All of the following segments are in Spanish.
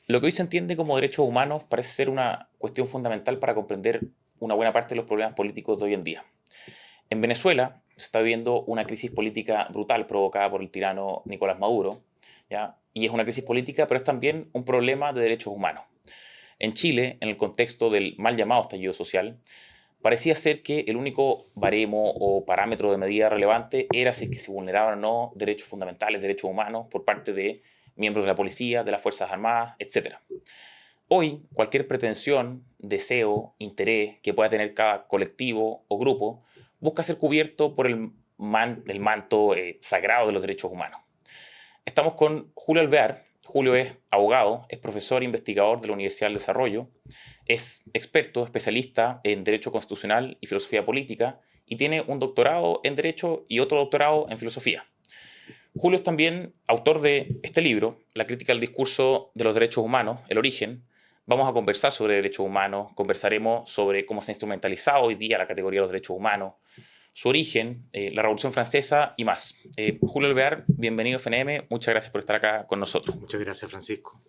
Lo que hoy se entiende como derechos humanos parece ser una cuestión fundamental para comprender una buena parte de los problemas políticos de hoy en día. En Venezuela se está viviendo una crisis política brutal provocada por el tirano Nicolás Maduro, ¿ya? Y es una crisis política, pero es también un problema de derechos humanos. En Chile, en el contexto del mal llamado estallido social, parecía ser que el único baremo o parámetro de medida relevante era si es que se vulneraban o no derechos fundamentales, derechos humanos por parte de miembros de la policía, de las Fuerzas Armadas, etc. Hoy, cualquier pretensión, deseo, interés que pueda tener cada colectivo o grupo busca ser cubierto por el manto sagrado de los derechos humanos. Estamos con Julio Alvear. Julio es abogado, es profesor e investigador de la Universidad del Desarrollo, es experto, especialista en Derecho Constitucional y Filosofía Política y tiene un doctorado en Derecho y otro doctorado en Filosofía. Julio es también autor de este libro, La crítica al discurso de los derechos humanos, El origen. Vamos a conversar sobre derechos humanos, conversaremos sobre cómo se ha instrumentalizado hoy día la categoría de los derechos humanos, su origen, la Revolución Francesa y más. Julio Alvear, bienvenido a FNM, muchas gracias por estar acá con nosotros. Muchas gracias, Francisco.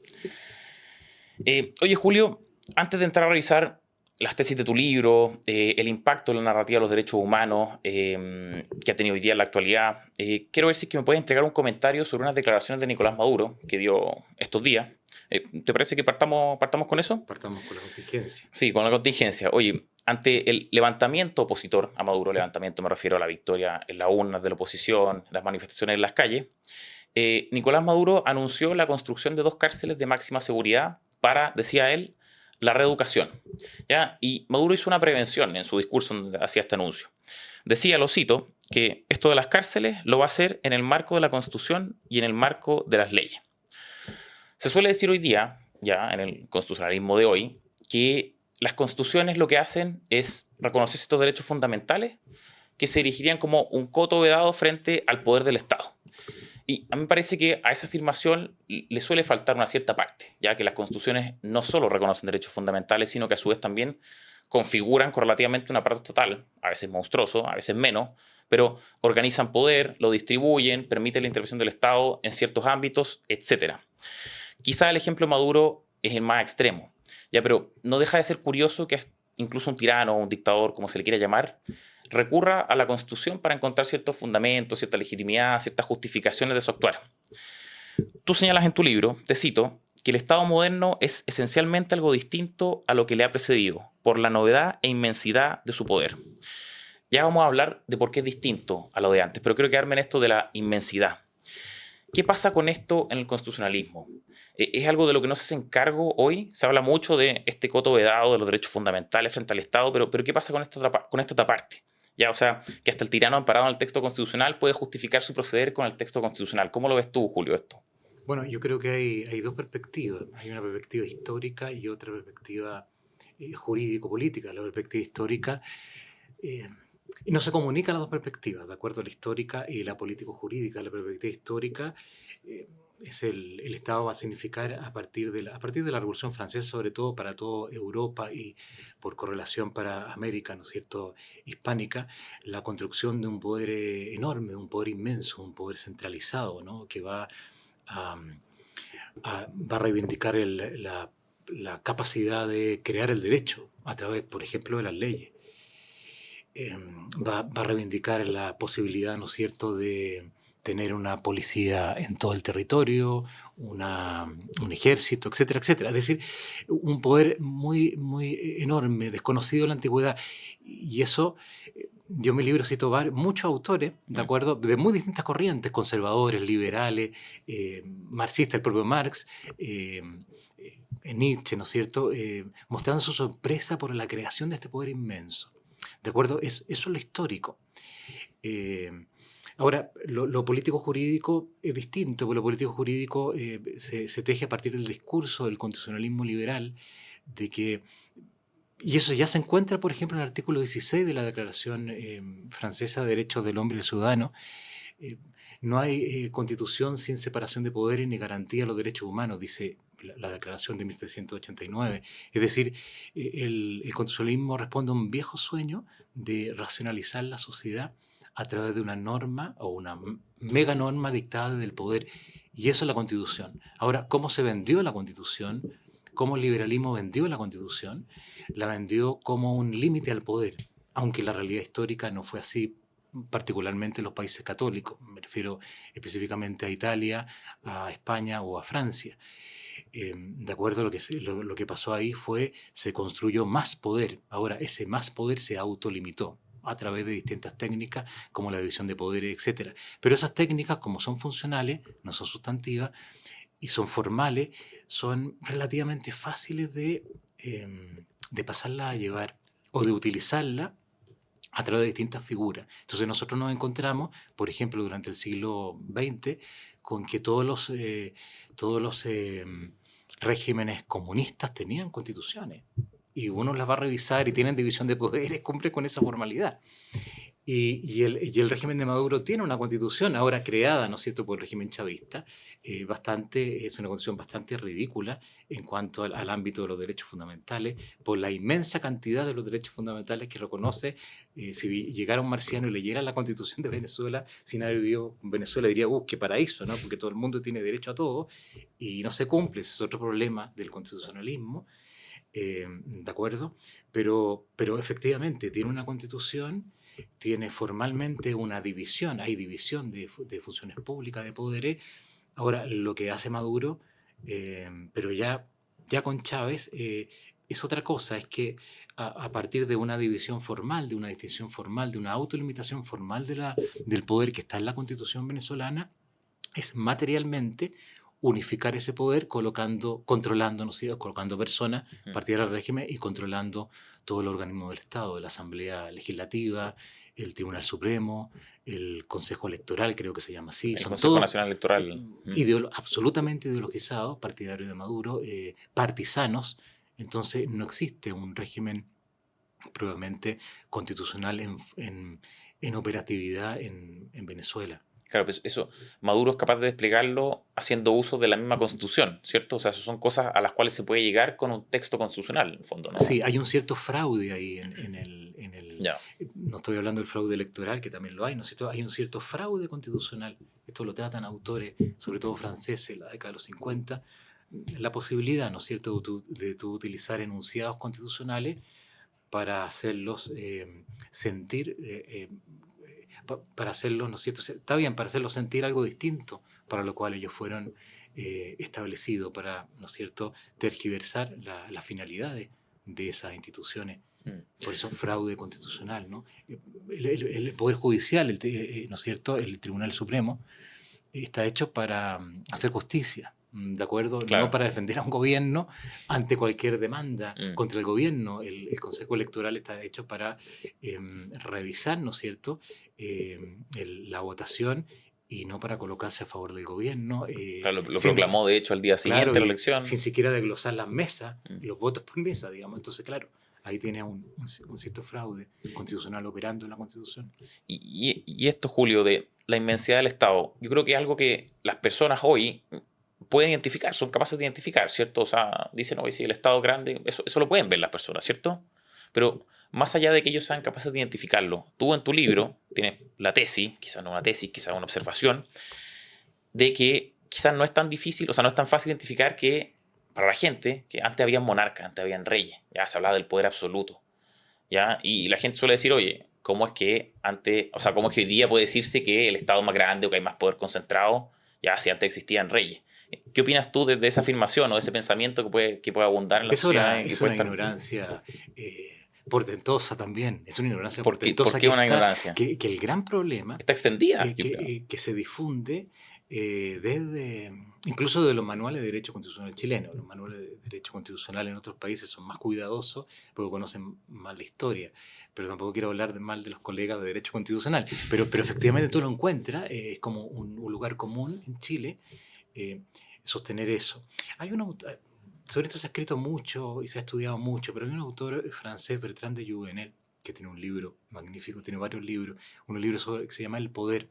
Oye, Julio, antes de entrar a revisar las tesis de tu libro, el impacto de la narrativa de los derechos humanos que ha tenido hoy día en la actualidad, quiero ver si es que me puedes entregar un comentario sobre unas declaraciones de Nicolás Maduro que dio estos días. ¿Te parece que partamos con eso? Partamos con la contingencia. Sí, con la contingencia. Oye, ante el levantamiento opositor a Maduro, levantamiento me refiero a la victoria en las urnas de la oposición, las manifestaciones en las calles, Nicolás Maduro anunció la construcción de 2 cárceles de máxima seguridad para, decía él, la reeducación, ¿ya? Y Maduro hizo una prevención en su discurso donde hacía este anuncio. Decía, lo cito, que esto de las cárceles lo va a hacer en el marco de la Constitución y en el marco de las leyes. Se suele decir hoy día, ya en el constitucionalismo de hoy, que las constituciones lo que hacen es reconocer estos derechos fundamentales que se dirigirían como un coto vedado frente al poder del Estado. Y a mí me parece que a esa afirmación le suele faltar una cierta parte, ya que las constituciones no solo reconocen derechos fundamentales, sino que a su vez también configuran correlativamente un aparato estatal, a veces monstruoso, a veces menos, pero organizan poder, lo distribuyen, permiten la intervención del Estado en ciertos ámbitos, etc. Quizá el ejemplo de Maduro es el más extremo, ya, pero no deja de ser curioso que incluso un tirano o un dictador, como se le quiera llamar, recurra a la Constitución para encontrar ciertos fundamentos, cierta legitimidad, ciertas justificaciones de su actuar. Tú señalas en tu libro, te cito, que el Estado moderno es esencialmente algo distinto a lo que le ha precedido, por la novedad e inmensidad de su poder. Ya vamos a hablar de por qué es distinto a lo de antes, pero quiero quedarme en esto de la inmensidad. ¿Qué pasa con esto en el constitucionalismo? ¿Es algo de lo que no se hace cargo hoy? Se habla mucho de este coto vedado de los derechos fundamentales frente al Estado, pero ¿qué pasa con esta otra parte? Ya, o sea, que hasta el tirano amparado en el texto constitucional puede justificar su proceder con el texto constitucional. ¿Cómo lo ves tú, Julio, esto? Bueno, yo creo que hay dos perspectivas. Hay una perspectiva histórica y otra perspectiva jurídico-política. La perspectiva histórica no se comunican las dos perspectivas, de acuerdo a la histórica y la político-jurídica. La perspectiva histórica es el Estado va a significar a partir de la Revolución Francesa, sobre todo para toda Europa y por correlación para América, ¿no es cierto?, hispánica, la construcción de un poder enorme, un poder inmenso, un poder centralizado, ¿no?, que va a reivindicar la capacidad de crear el derecho a través, por ejemplo, de las leyes. Va a reivindicar la posibilidad, ¿no es cierto?, de tener una policía en todo el territorio, un ejército, etcétera, etcétera. Es decir, un poder muy, muy enorme, desconocido en la antigüedad. Y eso, yo en mi libro cito muchos autores, ¿de acuerdo?, de muy distintas corrientes, conservadores, liberales, marxistas, el propio Marx, Nietzsche, ¿no es cierto?, mostrando su sorpresa por la creación de este poder inmenso. ¿De acuerdo? Eso es lo histórico. Ahora, lo político-jurídico es distinto, porque lo político-jurídico se teje a partir del discurso del constitucionalismo liberal, de que, y eso ya se encuentra, por ejemplo, en el artículo 16 de la Declaración Francesa de Derechos del Hombre y del Ciudadano. No hay constitución sin separación de poderes ni garantía de los derechos humanos, dice la Declaración de 1789. Es decir, el constitucionalismo responde a un viejo sueño de racionalizar la sociedad a través de una norma o una mega norma dictada del poder Y eso es la Constitución. Ahora, ¿cómo se vendió la Constitución? ¿Cómo el liberalismo vendió la Constitución? La vendió como un límite al poder, aunque la realidad histórica no fue así, particularmente en los países católicos. Me refiero específicamente a Italia, a España o a Francia. De acuerdo a lo que pasó ahí se construyó más poder. Ahora, ese más poder se autolimitó a través de distintas técnicas como la división de poderes, etcétera. Pero esas técnicas, como son funcionales, no son sustantivas y son formales, son relativamente fáciles de pasarla a llevar o de utilizarla a través de distintas figuras. Entonces nosotros nos encontramos, por ejemplo, durante el siglo XX, con que todos los regímenes comunistas tenían constituciones. Y uno las va a revisar y tienen división de poderes, cumple con esa formalidad. Y el régimen de Maduro tiene una constitución ahora creada, ¿no es cierto?, por el régimen chavista, es una constitución bastante ridícula en cuanto al ámbito de los derechos fundamentales, por la inmensa cantidad de los derechos fundamentales que reconoce. Si llegara un marciano y leyera la constitución de Venezuela, sin haber vivido en Venezuela, diría, qué paraíso, ¿no?, porque todo el mundo tiene derecho a todo, y no se cumple. Ese es otro problema del constitucionalismo, ¿de acuerdo? Pero efectivamente tiene una constitución, tiene formalmente una división, hay división de funciones públicas, de poderes. Ahora, lo que hace Maduro, pero ya con Chávez, es otra cosa, es que a partir de una división formal, de una distinción formal, de una autolimitación formal del poder que está en la Constitución venezolana, es materialmente unificar ese poder controlando, ¿no es cierto?, colocando personas partidarias del régimen y controlando todo el organismo del Estado, la Asamblea Legislativa, el Tribunal Supremo, el Consejo Electoral, creo que se llama así. El Son Consejo todos Nacional Electoral. absolutamente ideologizados, partidarios de Maduro, partisanos. Entonces no existe un régimen probablemente constitucional en operatividad en Venezuela. Claro, pues eso, Maduro es capaz de desplegarlo haciendo uso de la misma Constitución, ¿cierto? O sea, eso son cosas a las cuales se puede llegar con un texto constitucional, en el fondo, ¿no? Sí, hay un cierto fraude ahí Ya. no estoy hablando del fraude electoral, que también lo hay, ¿no es cierto? Hay un cierto fraude constitucional. Esto lo tratan autores, sobre todo franceses, en la década de los 50, la posibilidad, ¿no es cierto?, de tú utilizar enunciados constitucionales para hacerlos sentir, para hacerlos, ¿no es cierto? Está bien, para hacerlos sentir algo distinto para lo cual ellos fueron establecidos, para, ¿no es cierto?, tergiversar las finalidades de esas instituciones. Por eso fraude constitucional, ¿no? El Poder Judicial, ¿no es cierto?, el Tribunal Supremo, está hecho para hacer justicia, ¿de acuerdo? Claro. No para defender a un gobierno ante cualquier demanda contra el gobierno. El Consejo Electoral está hecho para revisar, ¿no es cierto?, la votación, y no para colocarse a favor del gobierno. Claro, lo proclamó, de hecho, al día siguiente claro, de la elección. sin siquiera desglosar las mesas, los votos por mesa, digamos. Entonces, claro, ahí tiene un cierto fraude constitucional operando en la Constitución. Y esto, Julio, de la inmensidad del Estado, yo creo que es algo que las personas hoy pueden identificar, son capaces de identificar, ¿cierto? O sea, dicen, oye, si el Estado es grande, eso lo pueden ver las personas, ¿cierto? Pero más allá de que ellos sean capaces de identificarlo, tú en tu libro tienes la tesis, quizás no una tesis, quizás una observación, de que quizás no es tan difícil, o sea, no es tan fácil identificar que para la gente, que antes habían monarcas, antes habían reyes, ya se hablaba del poder absoluto, ¿ya? Y la gente suele decir, oye, ¿cómo es que antes, o sea, cómo es que hoy día puede decirse que el Estado es más grande o que hay más poder concentrado, ya si antes existían reyes? ¿Qué opinas tú de esa afirmación o de ese pensamiento que puede abundar en la sociedad? Es una ignorancia portentosa también. Es una ignorancia ¿Por qué portentosa una ignorancia? que el gran problema Está extendida, yo creo. que se difunde desde incluso de los manuales de derecho constitucional chilenos. Los manuales de derecho constitucional en otros países son más cuidadosos porque conocen más la historia. Pero tampoco quiero hablar mal de los colegas de derecho constitucional. Pero efectivamente tú lo encuentras, es como un lugar común en Chile sostener eso. Sobre esto se ha escrito mucho y se ha estudiado mucho, pero hay un autor francés, Bertrand de Jouvenel, que tiene un libro magnífico, tiene varios libros. Un libro que se llama El Poder,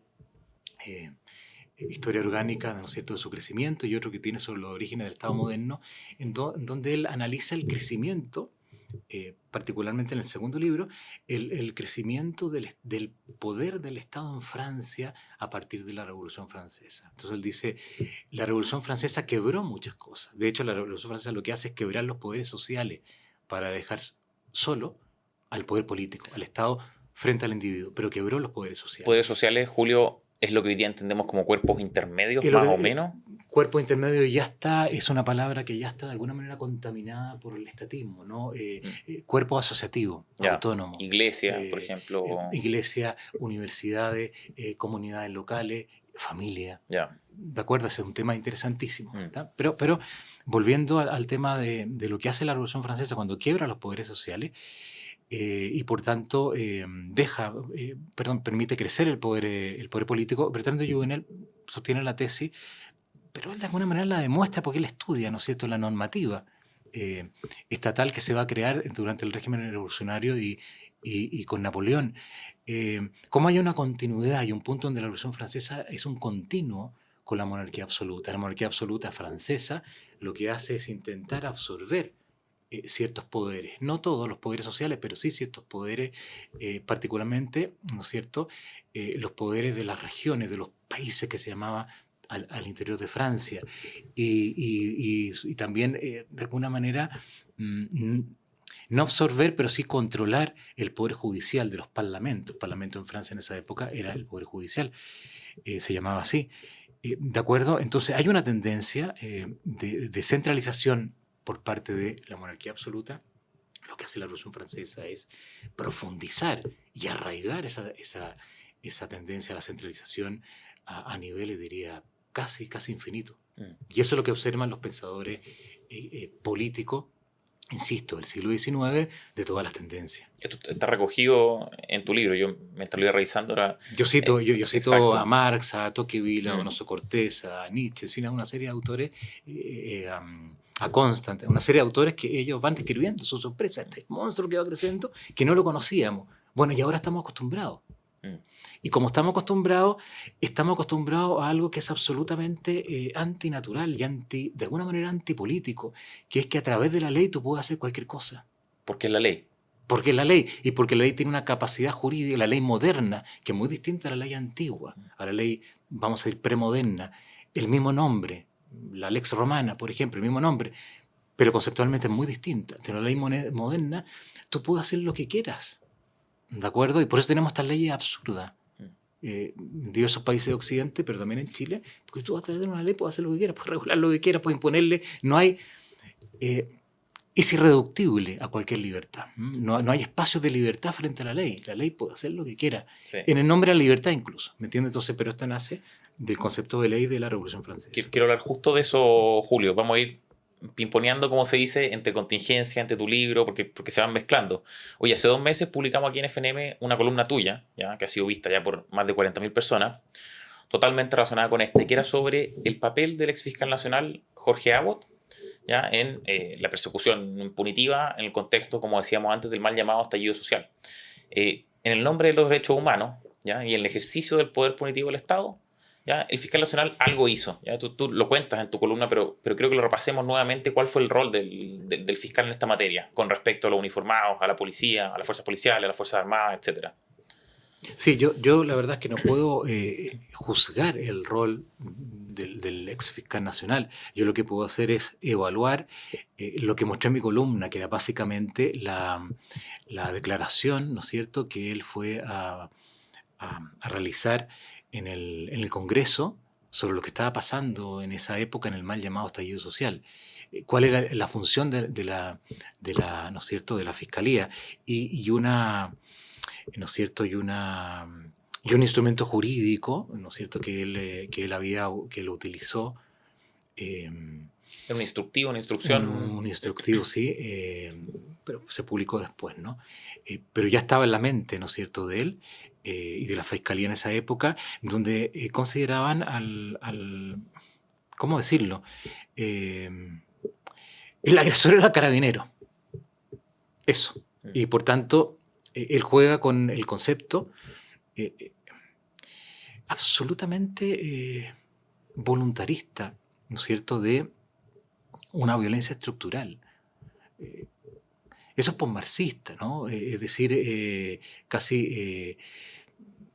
historia orgánica, ¿no es cierto?, de su crecimiento, y otro que tiene sobre los orígenes del Estado moderno, en donde él analiza el crecimiento particularmente en el segundo libro, el crecimiento del poder del Estado en Francia a partir de la Revolución Francesa. Entonces él dice, la Revolución Francesa quebró muchas cosas. De hecho, la Revolución Francesa lo que hace es quebrar los poderes sociales para dejar solo al poder político, al Estado frente al individuo, pero quebró los poderes sociales. Poderes sociales, Julio, es lo que hoy día entendemos como cuerpos intermedios, Y lo más o que, menos. cuerpo intermedio ya está, es una palabra que ya está de alguna manera contaminada por el estatismo, ¿no? Cuerpo asociativo, Ya, autónomo, iglesia, por ejemplo. iglesia, universidades, comunidades locales, familia. Ya, De acuerdo, ese es un tema interesantísimo. Mm. Pero volviendo al tema de lo que hace la Revolución Francesa cuando quiebra los poderes sociales, y por tanto permite crecer el poder político. Bertrand de Jouvenel sostiene la tesis, pero él de alguna manera la demuestra porque él estudia, ¿no es cierto?, la normativa estatal que se va a crear durante el régimen revolucionario y con Napoleón. Cómo hay una continuidad y un punto donde la Revolución Francesa es un continuo con la monarquía absoluta. La monarquía absoluta francesa lo que hace es intentar absorber ciertos poderes, no todos los poderes sociales, pero sí ciertos poderes, particularmente, ¿no es cierto?, los poderes de las regiones, de los países que se llamaba al interior de Francia, y también, de alguna manera, no absorber, pero sí controlar el poder judicial de los parlamentos. El parlamento en Francia en esa época era el poder judicial, se llamaba así. ¿De acuerdo? Entonces hay una tendencia de centralización por parte de la monarquía absoluta. Lo que hace la Revolución Francesa es profundizar y arraigar esa tendencia a la centralización a niveles, diría, casi infinitos. Y eso es lo que observan los pensadores políticos, insisto, del siglo XIX, de todas las tendencias. Esto está recogido en tu libro. Yo mientras lo iba revisando ahora. Yo cito Exacto. a Marx, a Tocqueville, a Donoso Cortés, a Nietzsche, en fin, a una serie de autores, a Constant, una serie de autores que ellos van describiendo su sorpresa, este monstruo que va creciendo, que no lo conocíamos. Bueno, y ahora estamos acostumbrados. Y como estamos acostumbrados a algo que es absolutamente antinatural y de alguna manera antipolítico, que es que a través de la ley tú puedes hacer cualquier cosa. Porque es la ley. Porque es la ley, y porque la ley tiene una capacidad jurídica, la ley moderna, que es muy distinta a la ley antigua, a la ley, vamos a decir, premoderna. El mismo nombre, la Lex Romana, por ejemplo, el mismo nombre, pero conceptualmente es muy distinta. De la ley moderna, tú puedes hacer lo que quieras, ¿de acuerdo? Y por eso tenemos estas leyes absurdas. En diversos países de Occidente, pero también en Chile, porque tú vas a tener una ley, puedes hacer lo que quieras, puedes regular lo que quieras, puedes imponerle, no hay... es irreductible a cualquier libertad. No hay espacios de libertad frente a la ley. La ley puede hacer lo que quiera, Sí. en el nombre de la libertad incluso, ¿me entiendes? Entonces, pero esto nace del concepto de ley de la Revolución Francesa. Quiero hablar justo de eso, Julio. Vamos a ir pimponeando, como se dice, entre contingencia, entre tu libro, porque se van mezclando. Oye, hace 2 meses publicamos aquí en FNM una columna tuya, ¿ya?, que ha sido vista ya por más de 40.000 personas, totalmente relacionada con que era sobre el papel del exfiscal nacional Jorge Abbott, ¿ya?, en la persecución punitiva en el contexto, como decíamos antes, del mal llamado estallido social. En el nombre de los derechos humanos, ¿ya?, y en el ejercicio del poder punitivo del Estado, ¿ya?, el fiscal nacional algo hizo. ¿Ya? Tú lo cuentas en tu columna, pero creo que lo repasemos nuevamente. ¿Cuál fue el rol del fiscal en esta materia con respecto a los uniformados, a la policía, a las fuerzas policiales, a las fuerzas armadas, etcétera? Sí, yo la verdad es que no puedo juzgar el rol del ex fiscal nacional. Yo lo que puedo hacer es evaluar lo que mostré en mi columna, que era básicamente la declaración, ¿no es cierto?, que él fue a realizar en el Congreso sobre lo que estaba pasando en esa época en el mal llamado estallido social. ¿Cuál era la función de la ¿no es cierto?, de la Fiscalía? Y una... ¿no es cierto?, y un instrumento jurídico, ¿no es cierto?, que él utilizó. Era un instructivo, una instrucción. Un instructivo, sí, pero se publicó después, ¿no? Pero ya estaba en la mente, ¿no es cierto?, de él y de la Fiscalía en esa época, donde consideraban ¿cómo decirlo? El agresor era carabinero. Eso. Y por tanto, él juega con el concepto absolutamente voluntarista, ¿no es cierto?, de una violencia estructural. eso es posmarxista, ¿no? Es decir, casi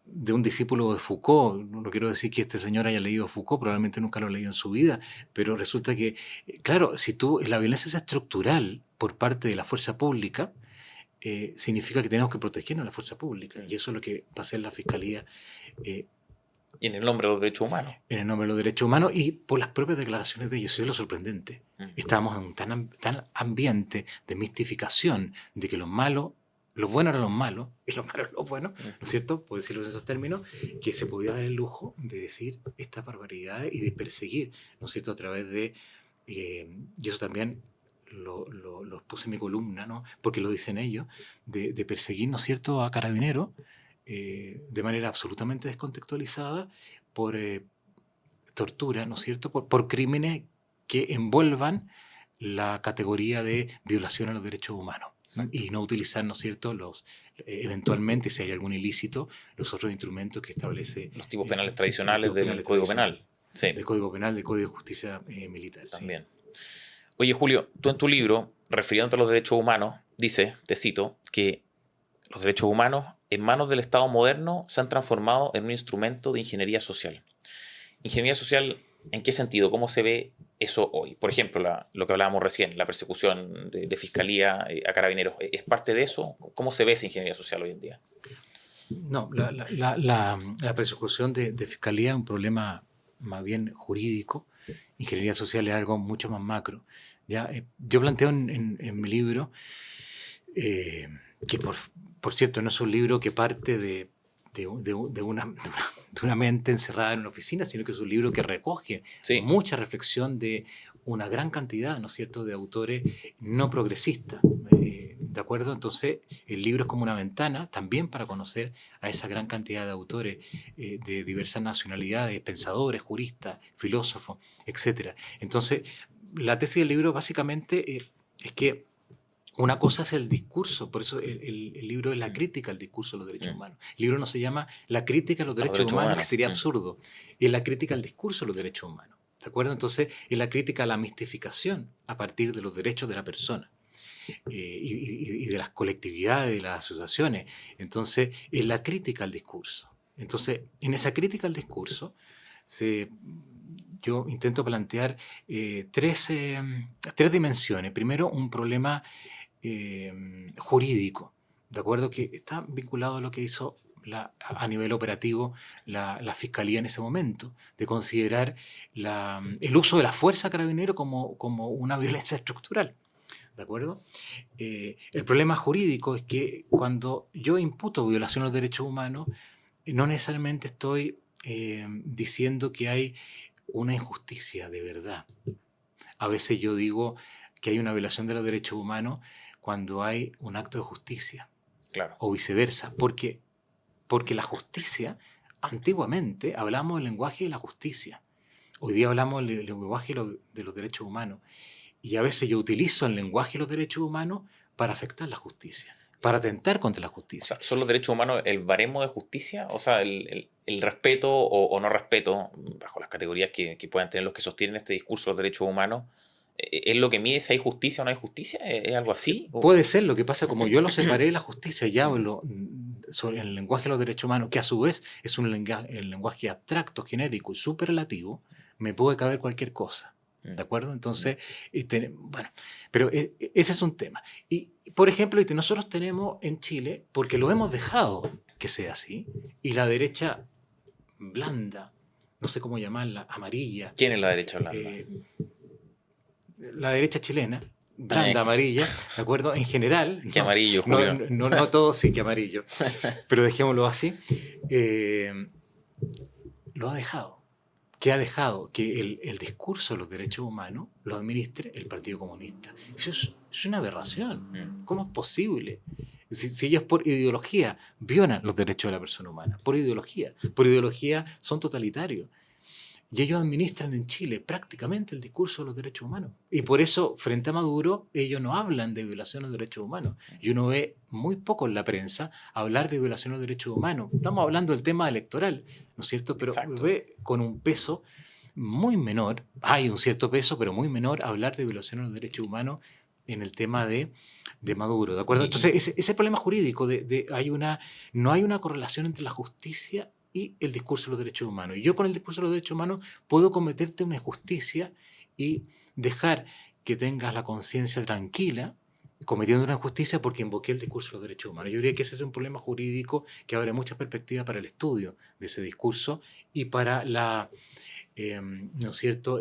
de un discípulo de Foucault. No quiero decir que este señor haya leído Foucault, probablemente nunca lo ha leído en su vida, pero resulta que, claro, si la violencia es estructural por parte de la fuerza pública, significa que tenemos que protegernos de la fuerza pública. Y eso es lo que va a hacer la Fiscalía Y en el nombre de los derechos humanos. en el nombre de los derechos humanos y por las propias declaraciones de ellos. Eso es lo sorprendente. Estábamos en un tan ambiente de mistificación de que los buenos eran los malos y los malos eran los buenos, ¿no es cierto? Por decirlo en esos términos, que se podía dar el lujo de decir estas barbaridades y de perseguir, ¿no es cierto?, a través de... y eso también lo puse en mi columna, ¿no? Porque lo dicen ellos, de perseguir, ¿no es cierto?, a carabineros de manera absolutamente descontextualizada por tortura, ¿no es cierto?, por crímenes que envuelvan la categoría de violación a los derechos humanos. Exacto. Y no utilizar, ¿no es cierto?, eventualmente, si hay algún ilícito, los otros instrumentos que establece... Los tipos penales tradicionales del Código Penal. Sí. Del Código Penal, del Código de Justicia Militar. También. Sí. Oye, Julio, tú en tu libro, refiriéndote a los derechos humanos, dices, te cito, que los derechos humanos en manos del Estado moderno se han transformado en un instrumento de ingeniería social. ¿Ingeniería social en qué sentido? ¿Cómo se ve eso hoy? Por ejemplo, lo que hablábamos recién, la persecución de fiscalía a carabineros. ¿Es parte de eso? ¿Cómo se ve esa ingeniería social hoy en día? No, la persecución de fiscalía es un problema más bien jurídico. Ingeniería social es algo mucho más macro. ¿Ya? Yo planteo en mi libro, que por cierto no es un libro que parte de una mente encerrada en una oficina, sino que es un libro que recoge mucha reflexión de una gran cantidad, ¿no es cierto?, de autores no progresistas. ¿De acuerdo? Entonces, el libro es como una ventana también para conocer a esa gran cantidad de autores de diversas nacionalidades, pensadores, juristas, filósofos, etc. Entonces, la tesis del libro básicamente es que una cosa es el discurso, por eso el libro es la crítica al discurso de los derechos humanos. El libro no se llama La crítica a los derechos humanos, que sería absurdo. Es la crítica al discurso de los derechos humanos. ¿De acuerdo? Entonces, es la crítica a la mistificación a partir de los derechos de la persona. Y de las colectividades, de las asociaciones. Entonces, es la crítica al discurso. Entonces, en esa crítica al discurso, yo intento plantear tres dimensiones. Primero, un problema jurídico, ¿de acuerdo?, que está vinculado a lo que hizo a nivel operativo la Fiscalía en ese momento, de considerar el uso de la fuerza carabinero como una violencia estructural. ¿De acuerdo? El problema jurídico es que cuando yo imputo violación a los derechos humanos, no necesariamente estoy diciendo que hay una injusticia de verdad. A veces yo digo que hay una violación de los derechos humanos cuando hay un acto de justicia. Claro. O viceversa. Porque la justicia, antiguamente hablamos del lenguaje de la justicia. Hoy día hablamos del lenguaje de los derechos humanos. Y a veces yo utilizo el lenguaje de los derechos humanos para afectar la justicia, para atentar contra la justicia. O sea, ¿son los derechos humanos el baremo de justicia? O sea, el respeto o no respeto, bajo las categorías que puedan tener los que sostienen este discurso de los derechos humanos, ¿es lo que mide si hay justicia o no hay justicia? ¿Es algo así? Puede ser. Lo que pasa, como yo lo separé de la justicia y hablo sobre el lenguaje de los derechos humanos, que a su vez es el lenguaje abstracto, genérico y superlativo, me puede caber cualquier cosa. ¿De acuerdo? Entonces, bueno, pero ese es un tema. Y, por ejemplo, nosotros tenemos en Chile, porque lo hemos dejado que sea así, y la derecha blanda, no sé cómo llamarla, amarilla. ¿Quién es la derecha blanda? La derecha chilena, blanda, amarilla, ¿de acuerdo? En general. Que amarillo, Julio. No todo sí que amarillo, pero dejémoslo así. Lo ha dejado. Que ha dejado que el discurso de los derechos humanos lo administre el Partido Comunista. Eso es una aberración. ¿Cómo es posible? Si ellos por ideología violan los derechos de la persona humana, por ideología son totalitarios. Y ellos administran en Chile prácticamente el discurso de los derechos humanos. Y por eso, frente a Maduro, ellos no hablan de violación de los derechos humanos. Y uno ve muy poco en la prensa hablar de violación de los derechos humanos. Estamos hablando del tema electoral, ¿no es cierto? Pero lo ve con un peso muy menor. Hay un cierto peso, pero muy menor hablar de violación de los derechos humanos en el tema de Maduro, ¿de acuerdo? Entonces, ese problema jurídico no hay una correlación entre la justicia y el discurso de los derechos humanos. Y yo con el discurso de los derechos humanos puedo cometerte una injusticia y dejar que tengas la conciencia tranquila cometiendo una injusticia porque invoqué el discurso de los derechos humanos. Yo diría que ese es un problema jurídico que abre muchas perspectivas para el estudio de ese discurso y para ¿no es cierto?,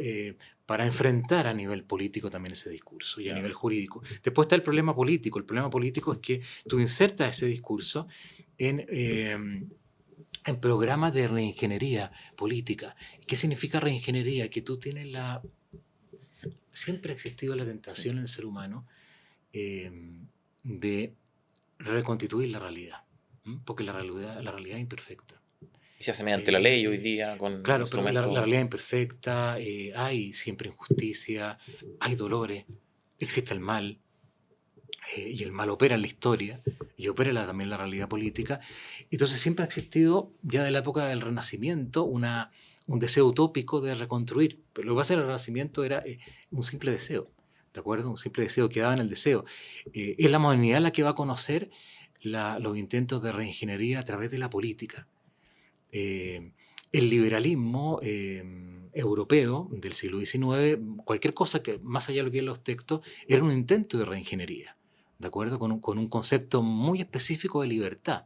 para enfrentar a nivel político también ese discurso y a nivel jurídico. Después está el problema político. El problema político es que tú insertas ese discurso en programas de reingeniería política. ¿Qué significa reingeniería? Que tú tienes siempre ha existido la tentación en el ser humano de reconstituir la realidad, porque la realidad es imperfecta. Y se hace mediante la ley hoy día con Claro, pero la instrumentos. realidad es imperfecta, hay siempre injusticia, hay dolores, existe el mal, y el mal opera en la historia y opera también la realidad política. Entonces siempre ha existido, ya de la época del Renacimiento, un deseo utópico de reconstruir. Pero lo que pasa en el Renacimiento era un simple deseo, ¿de acuerdo? Un simple deseo, quedaba en el deseo. Es la modernidad la que va a conocer los intentos de reingeniería a través de la política. El liberalismo europeo del siglo XIX, cualquier cosa que, más allá de lo que eran los textos, era un intento de reingeniería, ¿de acuerdo? Con un concepto muy específico de libertad.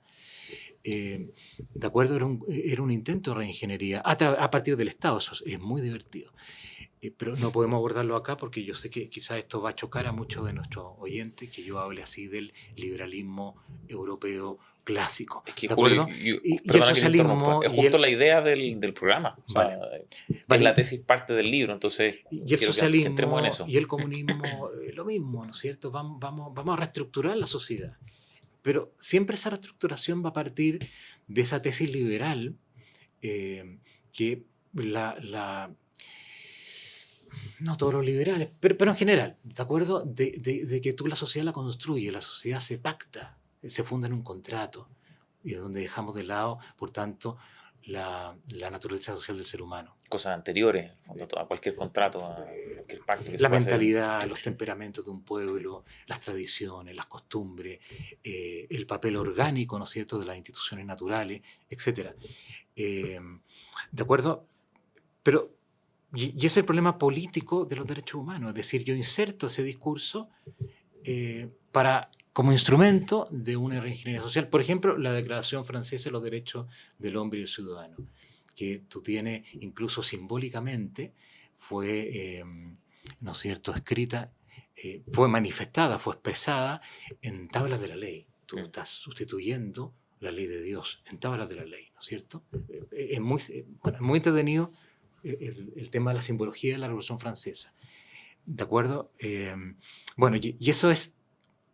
¿De acuerdo? Era un intento de reingeniería a partir del Estado. Eso es muy divertido. Pero no podemos abordarlo acá porque yo sé que quizás esto va a chocar a muchos de nuestros oyentes, que yo hable así del liberalismo europeo clásico. Es que, ¿De Julio, acuerdo? Y el perdona que te interrumpa, socialismo es justo la idea del programa. O sea, Vale. es la tesis parte del libro, entonces Y el quiero que entremos en socialismo eso. y el comunismo, lo mismo, ¿no es cierto? Vamos a reestructurar la sociedad. Pero siempre esa reestructuración va a partir de esa tesis liberal que no todos los liberales, pero en general, ¿de acuerdo? De que tú la sociedad la construyes, la sociedad se pacta, se funda en un contrato, y donde dejamos de lado, por tanto, la naturaleza social del ser humano. Cosas anteriores, en el fondo, a cualquier contrato, a cualquier pacto que se La pueda hacer. mentalidad, los temperamentos de un pueblo, las tradiciones, las costumbres, el papel orgánico, ¿no es cierto?, de las instituciones naturales, etc. ¿De acuerdo? Pero, y es el problema político de los derechos humanos, es decir, yo inserto ese discurso como instrumento de una reingeniería social. Por ejemplo, la Declaración Francesa de los Derechos del Hombre y el Ciudadano, que tú tienes incluso simbólicamente, fue, ¿no es cierto?, escrita, fue manifestada, fue expresada en tablas de la ley. Tú estás sustituyendo la ley de Dios en tablas de la ley, ¿no es cierto? Es muy entretenido el tema de la simbología de la Revolución Francesa. ¿De acuerdo? Bueno, y eso es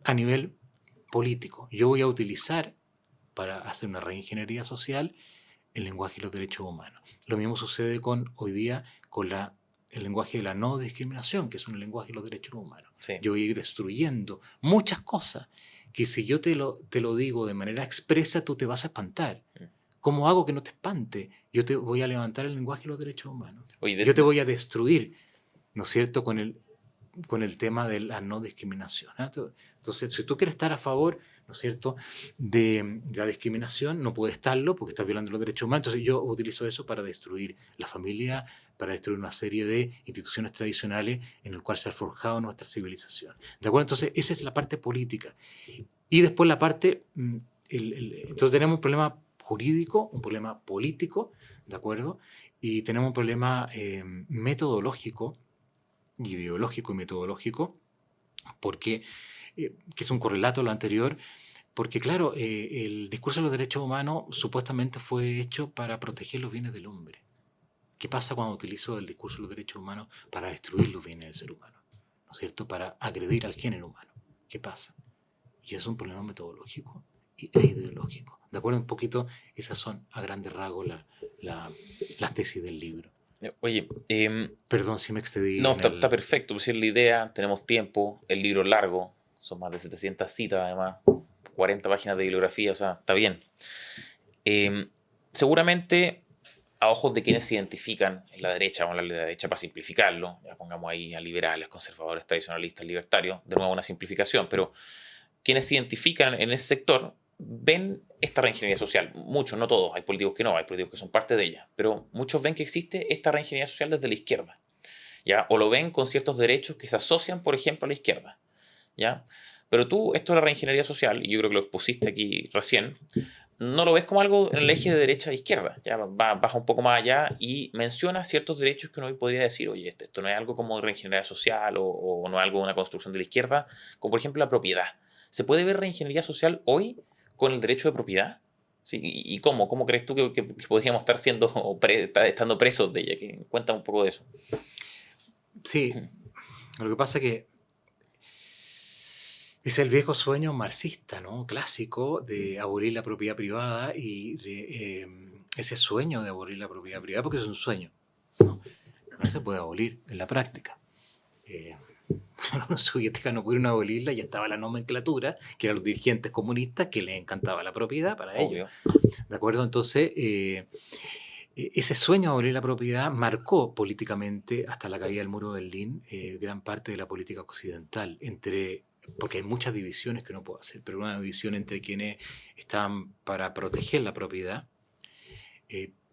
a nivel político. Yo voy a utilizar para hacer una reingeniería social el lenguaje de los derechos humanos. Lo mismo sucede hoy día con el lenguaje de la no discriminación, que es un lenguaje de los derechos humanos. Sí. Yo voy a ir destruyendo muchas cosas que si yo te lo digo de manera expresa, tú te vas a espantar. ¿Cómo hago que no te espante? Yo te voy a levantar el lenguaje de los derechos humanos. Oye, yo te voy a destruir, ¿no es cierto?, con el tema de la no discriminación. Entonces, si tú quieres estar a favor, ¿no es cierto?, de la discriminación, no puedes estarlo porque estás violando los derechos humanos. Entonces yo utilizo eso para destruir la familia, para destruir una serie de instituciones tradicionales en el cual se ha forjado nuestra civilización. ¿De acuerdo? Entonces esa es la parte política. Y después la parte, entonces tenemos un problema jurídico, un problema político, ¿de acuerdo? Y tenemos un problema metodológico, ideológico y metodológico, porque, que es un correlato a lo anterior, porque claro, el discurso de los derechos humanos supuestamente fue hecho para proteger los bienes del hombre. ¿Qué pasa cuando utilizo el discurso de los derechos humanos para destruir los bienes del ser humano? ¿No es cierto? Para agredir al género humano. ¿Qué pasa? Y es un problema metodológico e ideológico. ¿De acuerdo? Un poquito, esas son a grandes rasgos las tesis del libro. Oye, perdón si me excedí. No, está perfecto, pues es la idea, tenemos tiempo, el libro es largo, son más de 700 citas además, 40 páginas de bibliografía, o sea, está bien. Seguramente a ojos de quienes se identifican en la derecha, vamos a hablar de la derecha para simplificarlo, ya pongamos ahí a liberales, conservadores, tradicionalistas, libertarios, de nuevo una simplificación, pero quienes se identifican en ese sector ven esta reingeniería social. Muchos, no todos, hay políticos que no, hay políticos que son parte de ella, pero muchos ven que existe esta reingeniería social desde la izquierda, ¿ya? O lo ven con ciertos derechos que se asocian, por ejemplo, a la izquierda, ¿ya? Pero tú, esto de la reingeniería social, y yo creo que lo expusiste aquí recién, no lo ves como algo en el eje de derecha a izquierda, ya baja un poco más allá y menciona ciertos derechos que uno hoy podría decir, oye, esto no es algo como reingeniería social o no es algo de una construcción de la izquierda, como por ejemplo la propiedad. ¿Se puede ver reingeniería social hoy con el derecho de propiedad? ¿Sí? ¿Y cómo? ¿Cómo crees tú que podríamos estar siendo estando presos de ella? Cuéntame un poco de eso. Sí, lo que pasa es que es el viejo sueño marxista, ¿no? Clásico de abolir la propiedad privada y ese sueño de abolir la propiedad privada, porque es un sueño, ¿no? No se puede abolir en la práctica. Eh, la Unión Soviética no pudieron abolirla, ya estaba la nomenclatura, que eran los dirigentes comunistas que les encantaba la propiedad para ellos. Obvio. ¿De acuerdo? Entonces, ese sueño de abolir la propiedad marcó políticamente, hasta la caída del muro de Berlín, gran parte de la política occidental, porque hay muchas divisiones que no puedo hacer, pero una división entre quienes estaban para proteger la propiedad,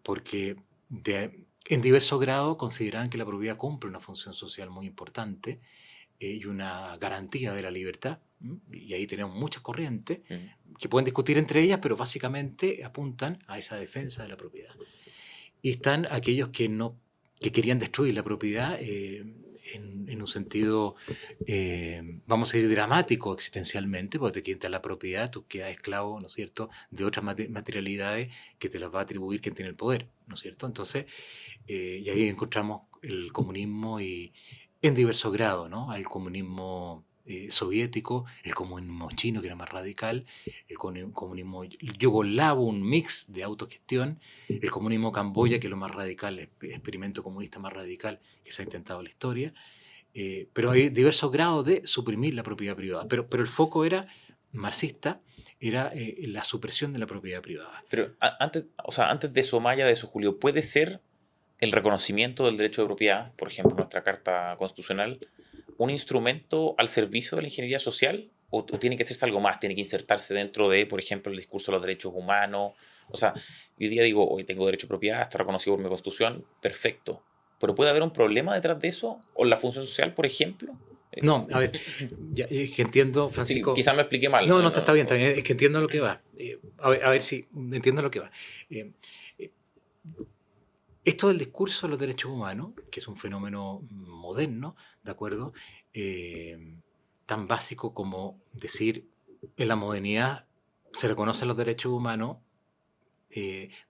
porque en diverso grado consideraban que la propiedad cumple una función social muy importante y una garantía de la libertad. Y ahí tenemos muchas corrientes que pueden discutir entre ellas, pero básicamente apuntan a esa defensa de la propiedad. Y están aquellos que querían destruir la propiedad en un sentido, vamos a decir, dramático existencialmente, porque te quitan la propiedad, tú quedas esclavo, ¿no es cierto?, de otras materialidades que te las va a atribuir quien tiene el poder, ¿no es cierto? Entonces, y ahí encontramos el comunismo en diversos grados, ¿no? Hay el comunismo soviético, el comunismo chino, que era más radical, el comunismo yugoslavo, un mix de autogestión, el comunismo Camboya, que es lo más radical, el experimento comunista más radical que se ha intentado en la historia. Pero hay diversos grados de suprimir la propiedad privada. Pero el foco era marxista, era la supresión de la propiedad privada. Pero antes, o sea, antes de eso, Maya, de eso, Julio, ¿puede ser el reconocimiento del derecho de propiedad, por ejemplo, nuestra Carta Constitucional, un instrumento al servicio de la ingeniería social? ¿O tiene que hacerse algo más? ¿Tiene que insertarse dentro de, por ejemplo, el discurso de los derechos humanos? O sea, yo hoy día digo, hoy tengo derecho de propiedad, está reconocido por mi Constitución, perfecto. ¿Pero puede haber un problema detrás de eso? ¿O la función social, por ejemplo? No, a ver, ya, es que entiendo, Sí, Francisco. quizás me expliqué mal. No, está bien, es que entiendo lo que va. A ver si entiendo lo que va. Eh, eh, Esto del discurso de los derechos humanos, que es un fenómeno moderno, ¿de acuerdo? Tan básico como decir en la modernidad se reconocen los derechos humanos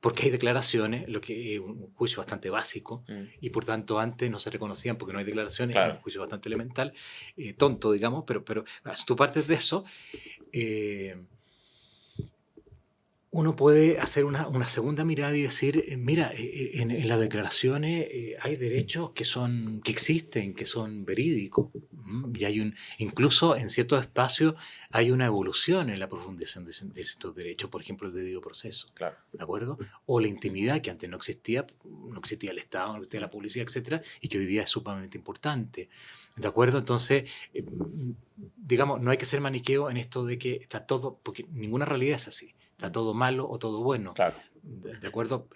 porque hay declaraciones, lo que es un juicio bastante básico, y por tanto antes no se reconocían porque no hay declaraciones, Claro. es un juicio bastante elemental, tonto, digamos, pero si tú partes de eso, uno puede hacer una segunda mirada y decir, mira, en las declaraciones hay derechos que existen, que son verídicos, y hay incluso en ciertos espacios hay una evolución en la profundización de estos derechos, por ejemplo, el debido proceso, Claro. ¿de acuerdo? O la intimidad, que antes no existía el Estado, no existía la policía, etcétera, y que hoy día es sumamente importante, ¿de acuerdo? Entonces, digamos, no hay que ser maniqueo en esto de que está todo, porque ninguna realidad es así. Está todo malo o todo bueno. Claro. ¿De acuerdo?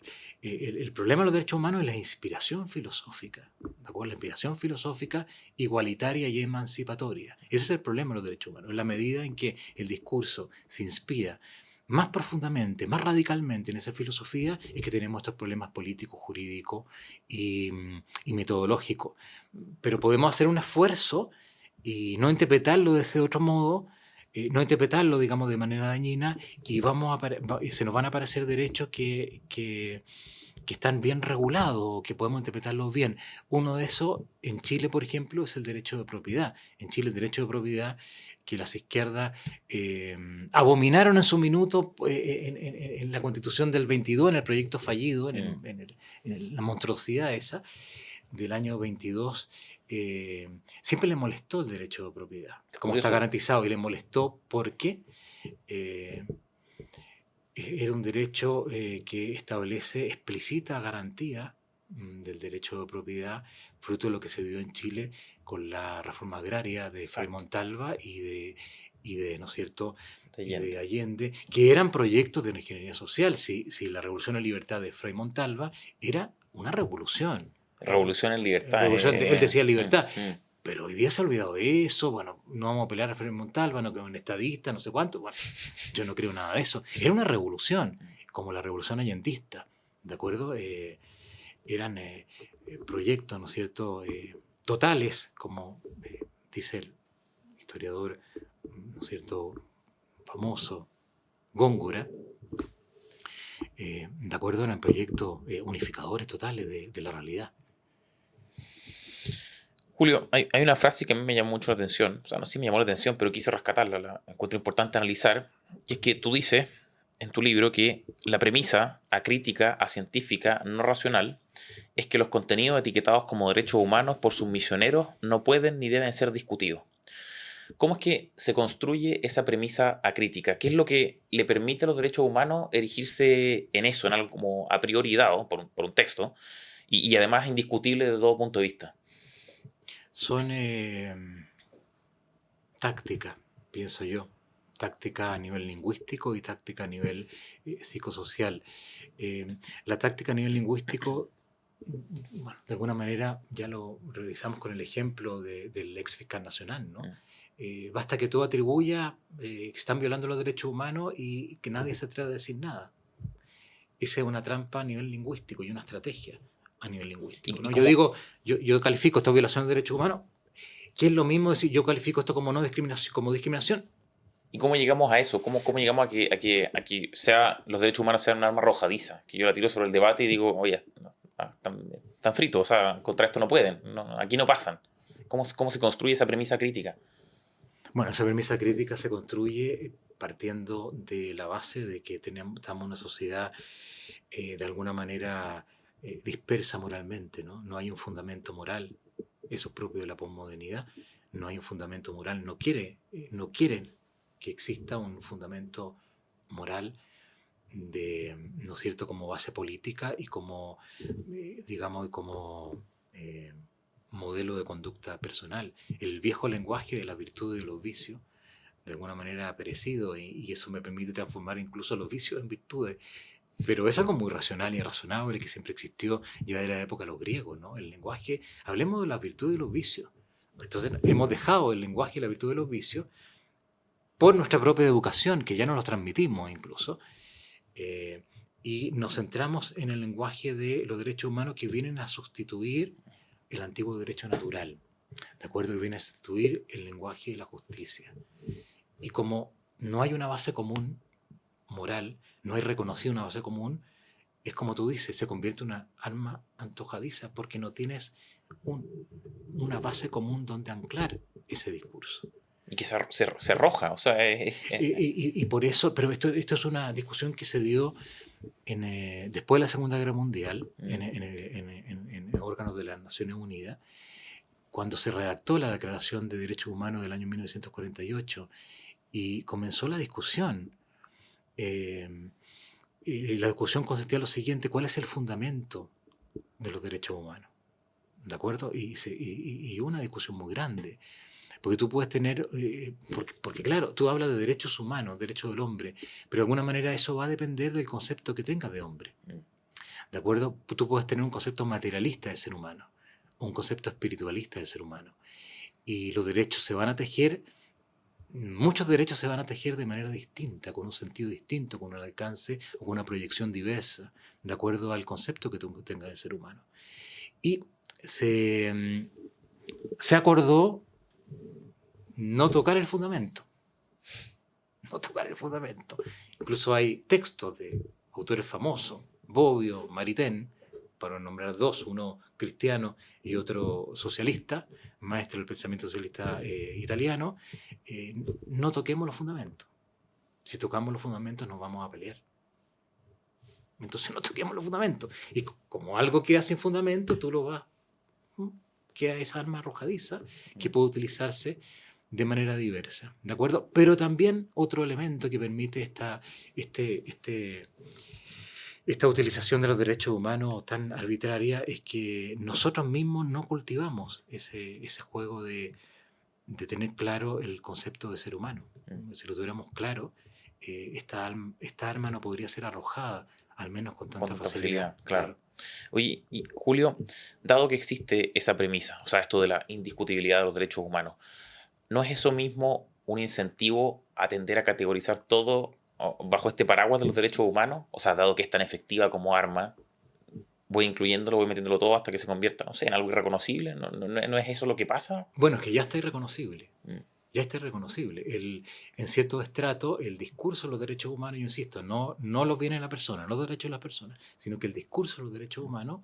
El problema de los derechos humanos es la inspiración filosófica. ¿De acuerdo? La inspiración filosófica igualitaria y emancipatoria. Ese es el problema de los derechos humanos. En la medida en que el discurso se inspira más profundamente, más radicalmente en esa filosofía, es que tenemos estos problemas políticos, jurídicos y metodológicos. Pero podemos hacer un esfuerzo y no interpretarlo de ese otro modo, no interpretarlo, digamos, de manera dañina, y se nos van a aparecer derechos que están bien regulados, que podemos interpretarlos bien. Uno de esos, en Chile, por ejemplo, es el derecho de propiedad. En Chile, el derecho de propiedad que las izquierdas abominaron en su minuto en la Constitución del 22, en el proyecto fallido, en la monstruosidad esa del año 22, siempre le molestó el derecho de propiedad, como está garantizado, y le molestó porque era un derecho que establece explícita garantía del derecho de propiedad, fruto de lo que se vivió en Chile con la reforma agraria de Frei Exacto, Montalva ¿no es cierto?, de y de Allende. Allende, que eran proyectos de una ingeniería social. Si la Revolución de Libertad de Frei Montalva era una revolución. Revolución en libertad. Revolución, él decía libertad, Mm. pero hoy día se ha olvidado de eso. Bueno, no vamos a pelear a Frei Montalva, no que es un estadista, no sé cuánto. Bueno, yo no creo nada de eso. Era una revolución, como la revolución allendista, ¿de acuerdo? Eran proyectos, ¿no es cierto?, totales, como dice el historiador, ¿no es cierto?, famoso, Góngora, de acuerdo, eran proyectos unificadores totales de la realidad. Julio, hay una frase que a mí me llamó mucho la atención, o sea, no sé si me llamó la atención, pero quise rescatarla, la encuentro importante analizar, que es que tú dices en tu libro que la premisa acrítica, acientífica, no racional, es que los contenidos etiquetados como derechos humanos por sus misioneros no pueden ni deben ser discutidos. ¿Cómo es que se construye esa premisa acrítica? ¿Qué es lo que le permite a los derechos humanos erigirse en eso, en algo como a priori dado por un texto, y además indiscutible desde todo punto de vista? Son táctica, pienso yo. Táctica a nivel lingüístico y táctica a nivel psicosocial. La táctica a nivel lingüístico, bueno, de alguna manera ya lo revisamos con el ejemplo del ex fiscal nacional, ¿no? Basta que tú atribuyas que están violando los derechos humanos y que nadie se atreva a decir nada. Esa es una trampa a nivel lingüístico y una estrategia a nivel lingüístico, ¿Y ¿no? Yo cómo, digo, yo califico esta violación de derechos humanos, que es lo mismo decir yo califico esto como no discriminación, como discriminación. y cómo llegamos a eso? ¿Cómo llegamos a que los derechos humanos sean un arma arrojadiza? Que yo la tiro sobre el debate y digo, oye, están fritos, o sea, contra esto no pueden, aquí no pasan. ¿Cómo se construye esa premisa crítica? Bueno, esa premisa crítica se construye partiendo de la base de que estamos en una sociedad de alguna manera dispersa moralmente, ¿no? No hay un fundamento moral, eso es propio de la posmodernidad, no hay un fundamento moral, no quieren que exista un fundamento moral ¿no es cierto?, como base política y como, digamos, como modelo de conducta personal. El viejo lenguaje de la virtud y de los vicios, de alguna manera ha perecido y eso me permite transformar incluso los vicios en virtudes. Pero es algo muy racional y razonable que siempre existió ya de la época de los griegos, ¿no? El lenguaje, hablemos de la virtud y los vicios. Entonces hemos dejado el lenguaje y la virtud de los vicios por nuestra propia educación, que ya no los transmitimos incluso, eh, y nos centramos en el lenguaje de los derechos humanos que vienen a sustituir el antiguo derecho natural, ¿de acuerdo? Y viene a sustituir el lenguaje de la justicia. Y como no hay una base común moral, no hay reconocido una base común, es como tú dices, se convierte en una arma antojadiza porque no tienes una base común donde anclar ese discurso. Y que se arroja, o sea, Y por eso, pero esto es una discusión que se dio después de la Segunda Guerra Mundial en órganos de las Naciones Unidas, cuando se redactó la Declaración de Derechos Humanos del año 1948 y comenzó la discusión. Y la discusión consistía en lo siguiente: ¿cuál es el fundamento de los derechos humanos? ¿De acuerdo? Y una discusión muy grande. Porque tú puedes tener, porque claro, tú hablas de derechos humanos, derechos del hombre, pero de alguna manera eso va a depender del concepto que tengas de hombre. ¿De acuerdo? Tú puedes tener un concepto materialista del ser humano, un concepto espiritualista del ser humano. Y los derechos se van a tejer, muchos derechos se van a tejer de manera distinta, con un sentido distinto, con un alcance o con una proyección diversa, de acuerdo al concepto que tú tengas del ser humano. Y se acordó no tocar el fundamento. No tocar el fundamento. Incluso hay textos de autores famosos, Bobbio, Maritain, para nombrar dos, uno cristiano y otro socialista, maestro del pensamiento socialista italiano. No toquemos los fundamentos. Si tocamos los fundamentos nos vamos a pelear. Entonces no toquemos los fundamentos. Y como algo queda sin fundamento, tú lo vas. Queda esa arma arrojadiza que puede utilizarse de manera diversa, ¿de acuerdo? Pero también otro elemento que permite esta utilización de los derechos humanos tan arbitraria es que nosotros mismos no cultivamos ese juego de tener claro el concepto de ser humano. Si lo tuviéramos claro, esta arma no podría ser arrojada, al menos con tanta tanta facilidad. claro. Oye, y Julio, dado que existe esa premisa, o sea, esto de la indiscutibilidad de los derechos humanos, ¿no es eso mismo un incentivo a tender a categorizar todo bajo este paraguas de los derechos humanos? O sea, dado que es tan efectiva como arma, voy incluyéndolo, voy metiéndolo todo hasta que se convierta, no sé, en algo irreconocible. ¿No es eso lo que pasa? Bueno, es que ya está irreconocible. Mm. Ya está irreconocible. En cierto estrato, el discurso de los derechos humanos, yo insisto, no los bienes de la persona, no los derechos de la persona, sino que el discurso de los derechos humanos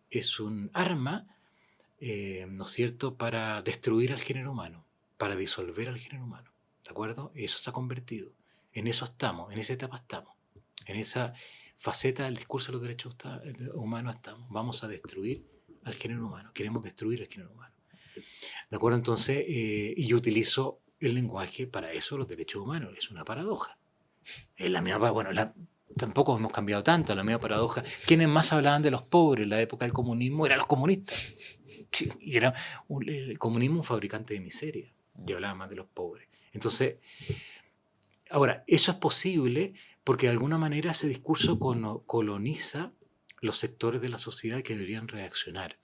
es un arma, ¿no es cierto?, para destruir al género humano, para disolver al género humano. ¿De acuerdo? Eso se ha convertido. En eso estamos, en esa etapa estamos. En esa faceta del discurso de los derechos humanos estamos. Vamos a destruir al género humano. Queremos destruir al género humano. ¿De acuerdo? Entonces, y yo utilizo el lenguaje para eso, los derechos humanos. Es una paradoja. Es la misma, bueno, tampoco hemos cambiado tanto, la misma paradoja. ¿Quiénes más hablaban de los pobres en la época del comunismo? Eran los comunistas. Sí, y era el comunismo un fabricante de miseria. Y hablaba más de los pobres. Entonces, ahora, eso es posible porque de alguna manera ese discurso coloniza los sectores de la sociedad que deberían reaccionar.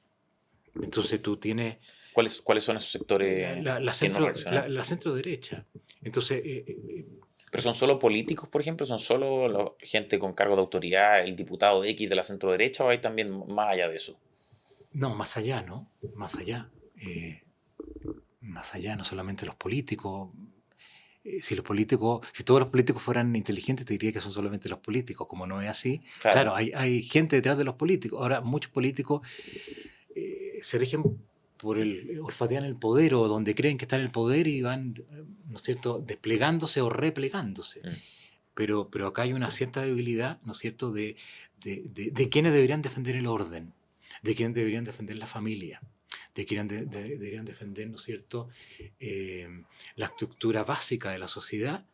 Entonces tú tienes ¿Cuáles son esos sectores la que no reaccionan? centro derecha. Entonces, ¿Pero son solo políticos, por ejemplo? ¿Son solo gente con cargo de autoridad, el diputado X de la centro derecha, o hay también más allá de eso? no, más allá, ¿no? Más allá. Más allá, no solamente los políticos. Si todos los políticos fueran inteligentes, te diría que son solamente los políticos. Como no es así, claro, hay gente detrás de los políticos. Ahora, muchos políticos se rigen por olfatean el poder o donde creen que están en el poder y van, ¿no es cierto?, desplegándose o replegándose. Pero acá hay una cierta debilidad, ¿no es cierto?, de quienes deberían defender el orden, de quienes deberían defender la familia, de quienes deberían defender, ¿no es cierto?, la estructura básica de la sociedad,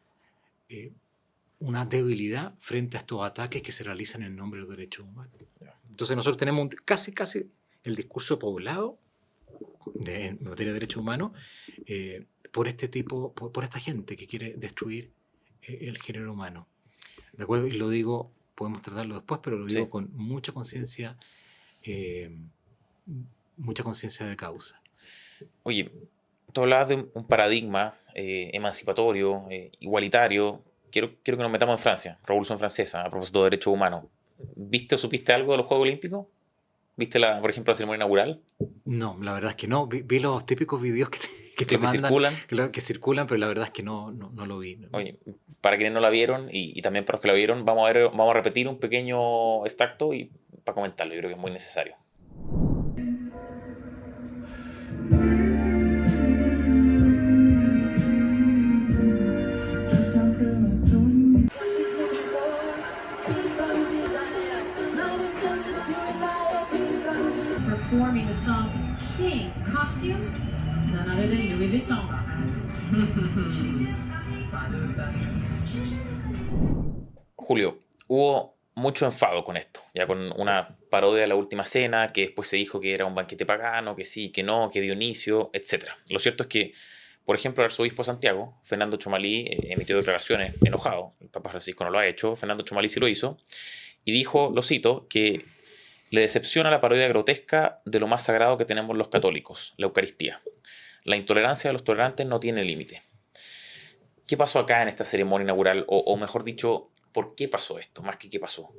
una debilidad frente a estos ataques que se realizan en nombre de los derechos humanos. Entonces nosotros tenemos casi el discurso poblado en materia de derechos humanos por esta gente que quiere destruir el género humano. ¿De acuerdo? Y lo digo, podemos tratarlo después, pero lo digo con mucha conciencia de causa. Oye, tú hablabas de un paradigma emancipatorio, igualitario. Quiero que nos metamos en Francia, Revolución Francesa, a propósito de derechos humanos. ¿Viste o supiste algo de los Juegos Olímpicos? ¿Viste, por ejemplo, la ceremonia inaugural? No, la verdad es que no. Vi los típicos videos que te mandan, que circulan, pero la verdad es que no lo vi. Oye, para quienes no la vieron y también para los que la vieron, vamos a repetir un pequeño extracto y para comentarlo. Yo creo que es muy necesario. Performing the song King, costumes none other than Louis Vuitton. Julio, hubo mucho enfado con esto, ya con una parodia de La Última Cena, que después se dijo que era un banquete pagano, que sí, que no, que Dionisio, etc. Lo cierto es que, por ejemplo, el arzobispo de Santiago, Fernando Chomalí, emitió declaraciones enojado. El Papa Francisco no lo ha hecho, Fernando Chomalí sí lo hizo, y dijo, lo cito, que le decepciona la parodia grotesca de lo más sagrado que tenemos los católicos, la Eucaristía. La intolerancia de los tolerantes no tiene límite. ¿Qué pasó acá en esta ceremonia inaugural? O mejor dicho, ¿por qué pasó esto? Más que qué pasó.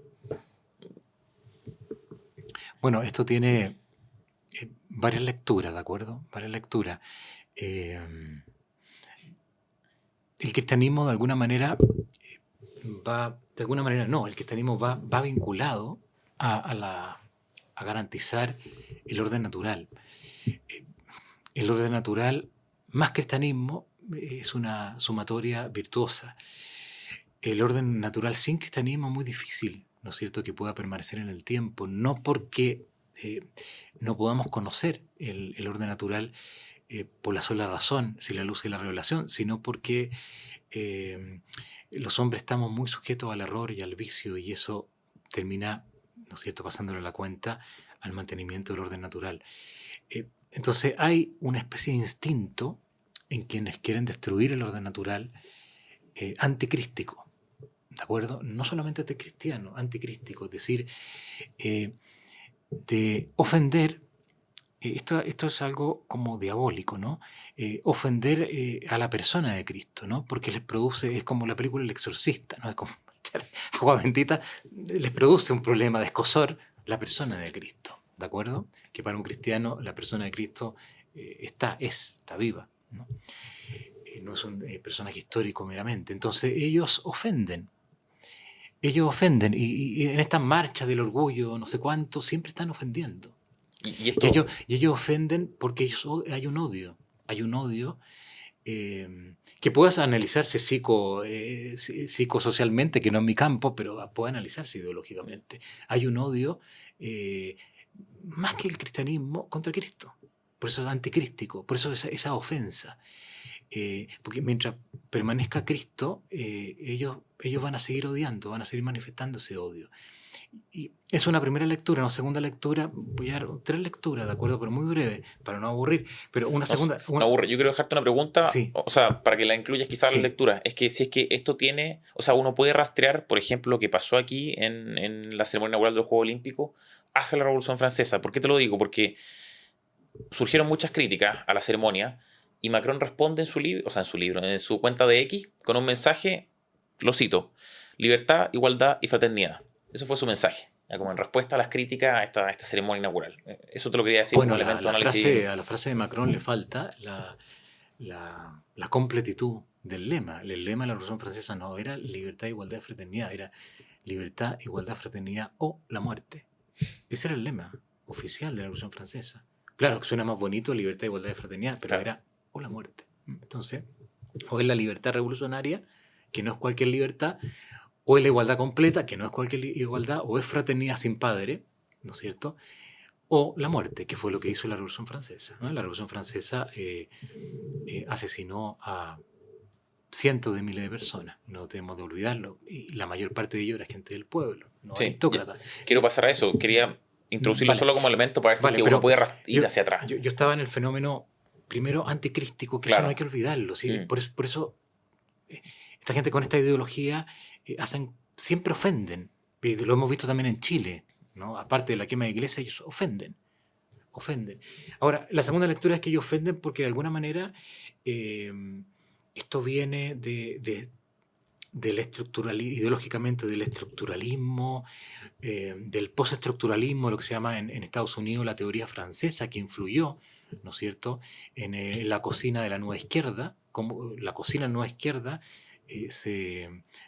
Bueno, esto tiene varias lecturas, ¿de acuerdo? Varias lecturas. El cristianismo de alguna manera el cristianismo va vinculado a garantizar el orden natural. El orden natural, más cristianismo, es una sumatoria virtuosa. El orden natural sin cristianismo es muy difícil, ¿no es cierto?, que pueda permanecer en el tiempo, no porque no podamos conocer el orden natural por la sola razón, sin la luz y la revelación, sino porque los hombres estamos muy sujetos al error y al vicio, y eso termina, ¿no es cierto?, pasándole la cuenta al mantenimiento del orden natural. Entonces hay una especie de instinto en quienes quieren destruir el orden natural, anticrístico, ¿de acuerdo? No solamente anticristiano, anticrístico, es decir, de ofender. Esto es algo como diabólico, ¿no? Ofender a la persona de Cristo, ¿no? Porque les produce, es como la película El Exorcista, ¿no? Es como echar agua bendita, les produce un problema de escozor la persona de Cristo, ¿de acuerdo? Que para un cristiano la persona de Cristo está viva, ¿no? No es un personaje histórico meramente. Entonces ellos ofenden. Y en esta marcha del orgullo, no sé cuánto, siempre están ofendiendo. Y esto, Y ellos ofenden porque hay un odio. Hay un odio que puedas analizarse psicosocialmente, que no es mi campo, pero puede analizarse ideológicamente. Hay un odio más que el cristianismo contra Cristo. Por eso es anticrístico, por eso esa ofensa. Porque mientras permanezca Cristo, ellos van a seguir odiando, van a seguir manifestando ese odio. Y es una primera lectura. Una segunda lectura, voy a dar 3 lecturas, ¿de acuerdo? Pero muy breve, para no aburrir. Pero una segunda... no aburre. Yo quiero dejarte una pregunta, Sí. o sea, para que la incluyas quizás en Sí. la lectura. Es que si es que esto tiene, o sea, uno puede rastrear, por ejemplo, lo que pasó aquí en la ceremonia inaugural de los Juegos Olímpicos hacia la Revolución Francesa. ¿Por qué te lo digo? Porque surgieron muchas críticas a la ceremonia y Macron responde en su libro, o sea, en su cuenta de X, con un mensaje, lo cito: libertad, igualdad y fraternidad. Eso fue su mensaje, ya como en respuesta a las críticas a esta ceremonia inaugural. Eso te lo quería decir Bueno, como elemento de análisis. a la frase de Macron le falta la completitud del lema. El lema de la Revolución Francesa no era libertad, igualdad y fraternidad, era libertad, igualdad, fraternidad o la muerte. Ese era el lema oficial de la Revolución Francesa. Claro, que suena más bonito libertad, igualdad y fraternidad, pero Claro. era o la muerte. Entonces, o es la libertad revolucionaria, que no es cualquier libertad, o es la igualdad completa, que no es cualquier igualdad, o es fraternidad sin padre, ¿no es cierto? O la muerte, que fue lo que hizo la Revolución Francesa, ¿no? La Revolución Francesa asesinó a cientos de miles de personas, no tenemos de olvidarlo, y la mayor parte de ellos era gente del pueblo, no Sí, aristócratas. quiero pasar a eso. Quería introducirlo Vale. solo como elemento para ver si Vale, es que pero uno puede ir yo- hacia atrás. Yo estaba en el fenómeno primero anticrístico, que Claro. eso no hay que olvidarlo, ¿sí? Mm. Por eso esta gente con esta ideología siempre ofenden, y lo hemos visto también en Chile, ¿no? Aparte de la quema de iglesia, ellos ofenden. Ahora, la segunda lectura es que ellos ofenden porque de alguna manera esto viene del ideológicamente del estructuralismo, del postestructuralismo, lo que se llama en Estados Unidos la teoría francesa, que influyó, ¿no es cierto?, en la cocina de la nueva izquierda. Como la cocina de la nueva izquierda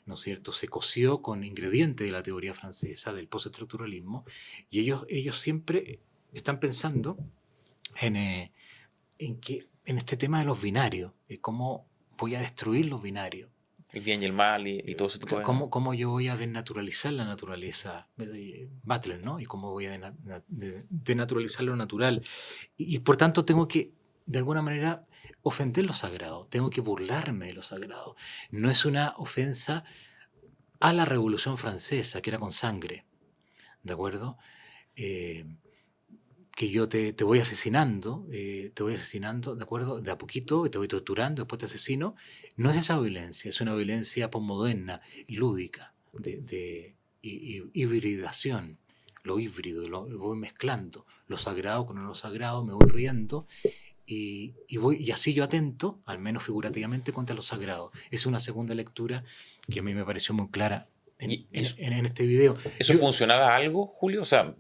¿no es cierto?, se coció con ingredientes de la teoría francesa, del postestructuralismo, y ellos siempre están pensando en este tema de los binarios, cómo voy a destruir los binarios. El bien y el mal y todo ese tipo de... ¿Cómo yo voy a desnaturalizar la naturaleza? Butler, ¿no? Y cómo voy a denaturalizar lo natural. Y por tanto tengo que, de alguna manera, ofender lo sagrado. Tengo que burlarme de lo sagrado. No es una ofensa a la Revolución Francesa, que era con sangre, ¿de acuerdo? Que yo te voy asesinando, ¿de acuerdo? De a poquito, te voy torturando, después te asesino. No es esa violencia, es una violencia posmoderna, lúdica, de hibridación, lo híbrido, lo voy mezclando, lo sagrado con lo sagrado, me voy riendo y así yo atento, al menos figurativamente, contra lo sagrado. Es una segunda lectura que a mí me pareció muy clara en este video. ¿Eso funcionaba algo, Julio? O sea,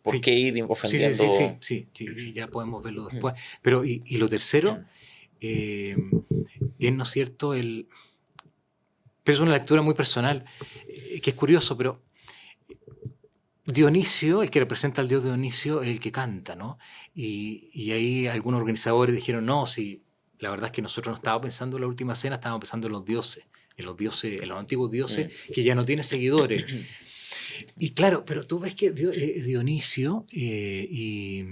¿por qué ir ofendiendo? Sí, ya podemos verlo después. Pero, y lo tercero, es, ¿no es cierto? Pero es una lectura muy personal, que es curioso, pero Dionisio, el que representa al dios Dionisio, es el que canta, ¿no? Y ahí algunos organizadores dijeron, no, sí, la verdad es que nosotros no estábamos pensando en la última cena, estábamos pensando en los dioses, en los antiguos dioses, que ya no tienen seguidores. Y claro, pero tú ves que Dionisio y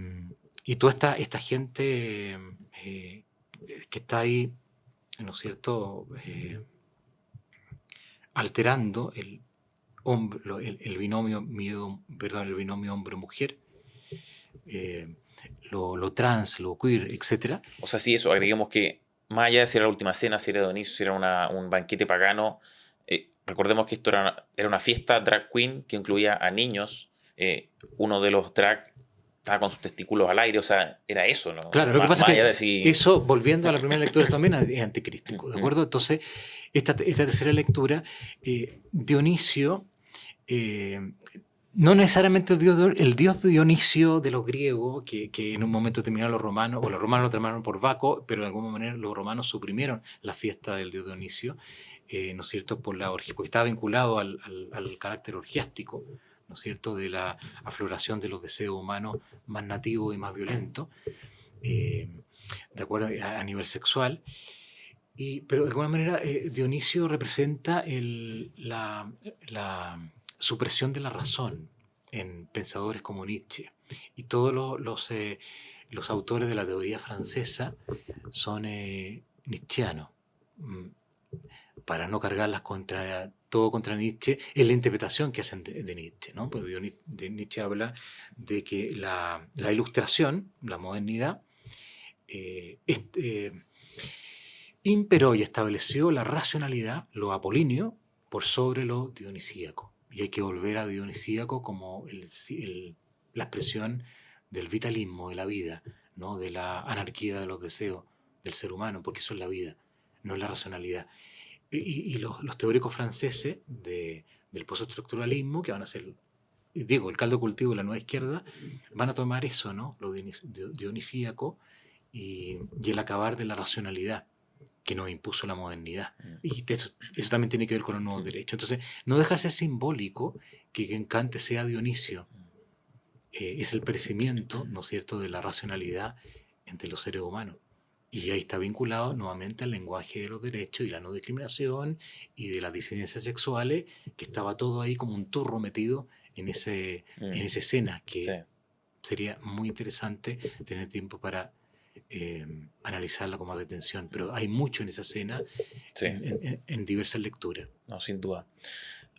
toda esta gente que está ahí, ¿no es cierto?, alterando el binomio el binomio hombre-mujer, lo trans, lo queer, etc. O sea, sí, eso, agreguemos que más allá de si era la última cena, si era Dioniso, si era un banquete pagano, recordemos que esto era una fiesta drag queen que incluía a niños. Uno de los drag estaba con sus testículos al aire, o sea, era eso, ¿no? Claro, lo que Más pasa es allá que de si... eso, volviendo a la primera lectura, también es anticrístico, ¿de acuerdo? Entonces, esta tercera lectura, Dionisio, no necesariamente el dios Dionisio de los griegos, que en un momento terminaron los romanos, o los romanos lo terminaron por Baco, pero de alguna manera los romanos suprimieron la fiesta del dios Dionisio, ¿no es cierto?, porque estaba vinculado al carácter orgiástico, ¿no es cierto?, de la afloración de los deseos humanos más nativos y más violentos, de acuerdo a nivel sexual. Pero de alguna manera Dionisio representa la supresión de la razón en pensadores como Nietzsche. Y todos los autores de la teoría francesa son nietzscheanos. Para no cargarlas todo contra Nietzsche, es la interpretación que hacen de Nietzsche, ¿no? Pues Nietzsche habla de que la ilustración, la modernidad, imperó y estableció la racionalidad, lo apolíneo, por sobre lo dionisíaco. Y hay que volver a dionisíaco como la expresión del vitalismo de la vida, ¿no?, de la anarquía de los deseos del ser humano, porque eso es la vida, no es la racionalidad. Y los teóricos franceses del postestructuralismo, que van a ser, digo, el caldo de cultivo de la nueva izquierda, van a tomar eso, ¿no?, lo dionisíaco y el acabar de la racionalidad que nos impuso la modernidad. Y eso también tiene que ver con los nuevos derechos. Entonces, no deja de ser simbólico que en Kant sea Dionisio. Es el perecimiento, ¿no es cierto?, de la racionalidad entre los seres humanos. Y ahí está vinculado nuevamente al lenguaje de los derechos y la no discriminación y de las disidencias sexuales, que estaba todo ahí como un turro metido en esa escena, que sí, sería muy interesante tener tiempo para analizarla con más detención. Pero hay mucho en esa escena, sí, en diversas lecturas. No, sin duda.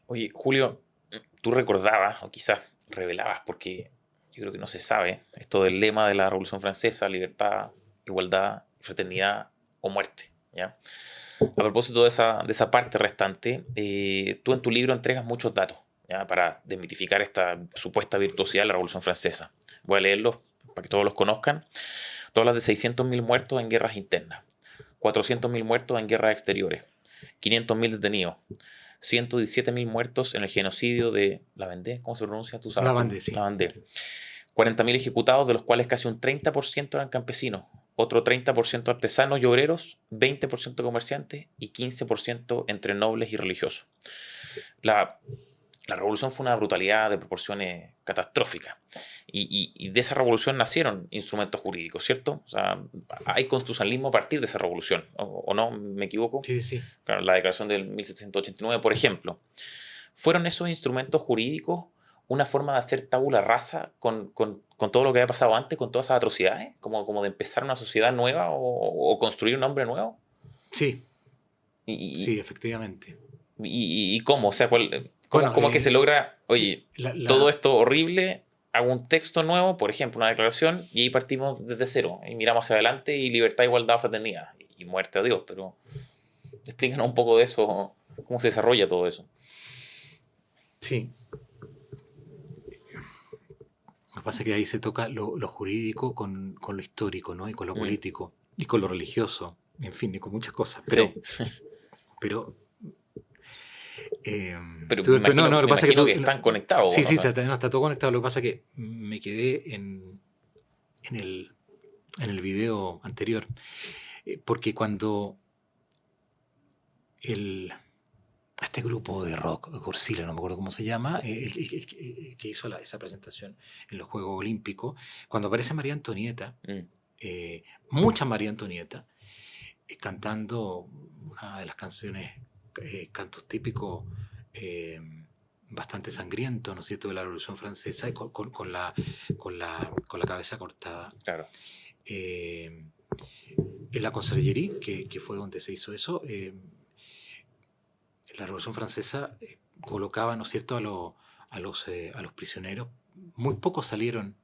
Oye, Julio, tú recordabas, o quizás revelabas, porque yo creo que no se sabe, esto del lema de la Revolución Francesa: libertad, igualdad, fraternidad o muerte, ¿ya? A propósito de esa parte restante, tú en tu libro entregas muchos datos, ¿ya?, para desmitificar esta supuesta virtuosidad de la Revolución Francesa. Voy a leerlos para que todos los conozcan. Tú hablas de 600.000 muertos en guerras internas, 400.000 muertos en guerras exteriores, 500.000 detenidos, 117.000 muertos en el genocidio de La Vendée, ¿cómo se pronuncia? ¿Tú sabes? La Vendée, sí. La Vendée. 40.000 ejecutados, de los cuales casi un 30% eran campesinos, otro 30% artesanos y obreros, 20% comerciantes y 15% entre nobles y religiosos. La revolución fue una brutalidad de proporciones catastróficas. Y de esa revolución nacieron instrumentos jurídicos, ¿cierto? O sea, hay constitucionalismo a partir de esa revolución, ¿o no? ¿Me equivoco? Sí, sí. Claro, la declaración del 1789, por ejemplo. ¿Fueron esos instrumentos jurídicos una forma de hacer tabula rasa con todo lo que había pasado antes, con todas esas atrocidades? Como de empezar una sociedad nueva o construir un hombre nuevo. Sí, sí, efectivamente. ¿Y cómo? O sea, ¿cómo es que se logra, oye, todo esto horrible, hago un texto nuevo, por ejemplo, una declaración, y ahí partimos desde cero, y miramos hacia adelante, y libertad, igualdad, fraternidad, y muerte a Dios? Pero explícanos un poco de eso, cómo se desarrolla todo eso. Sí. Lo que pasa es que ahí se toca lo jurídico con lo histórico, ¿no?, y con lo político, y con lo religioso, en fin, y con muchas cosas. Pero, sí. pero me imagino que están conectados. Sí, sí, está todo conectado. Lo que pasa es que me quedé en el video anterior, porque cuando este grupo de rock, Godzilla, no me acuerdo cómo se llama, el que hizo esa presentación en los Juegos Olímpicos, cuando aparece María Antonieta, mucha María Antonieta, cantando una de las canciones, cantos típicos, bastante sangrientos, ¿no es cierto?, de la Revolución Francesa, y con la cabeza cortada. Claro. En la Conciergerie, que fue donde se hizo eso, la Revolución Francesa colocaba, ¿no es cierto?, a los prisioneros. Muy pocos salieron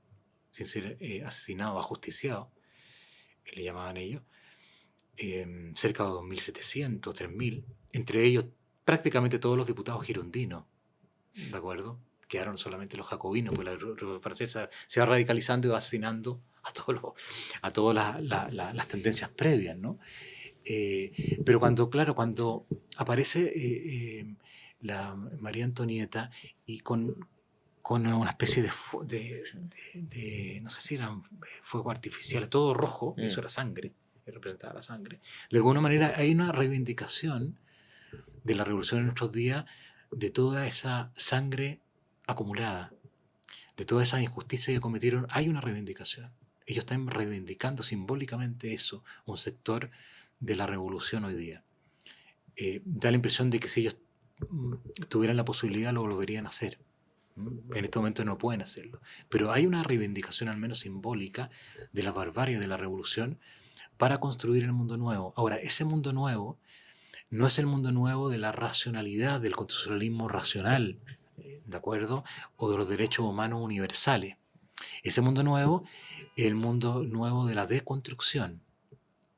sin ser asesinados, ajusticiados, que le llamaban ellos, cerca de 2.700, 3.000, entre ellos prácticamente todos los diputados girondinos, ¿de acuerdo? Quedaron solamente los jacobinos, pues la Revolución Francesa se va radicalizando y va asesinando a todas las tendencias previas, ¿no? Pero cuando aparece la María Antonieta y con una especie de no sé si eran fuegos artificiales, todo rojo, eso era sangre, que representaba la sangre. De alguna manera hay una reivindicación de la revolución en nuestros días, de toda esa sangre acumulada, de toda esa injusticia que cometieron. Hay una reivindicación. Ellos están reivindicando simbólicamente eso, un sector de la revolución hoy día. Da la impresión de que si ellos tuvieran la posibilidad lo volverían a hacer. En este momento no pueden hacerlo. Pero hay una reivindicación, al menos simbólica, de la barbarie de la revolución para construir el mundo nuevo. Ahora, ese mundo nuevo no es el mundo nuevo de la racionalidad, del constitucionalismo racional, ¿de acuerdo? O de los derechos humanos universales. Ese mundo nuevo es el mundo nuevo de la deconstrucción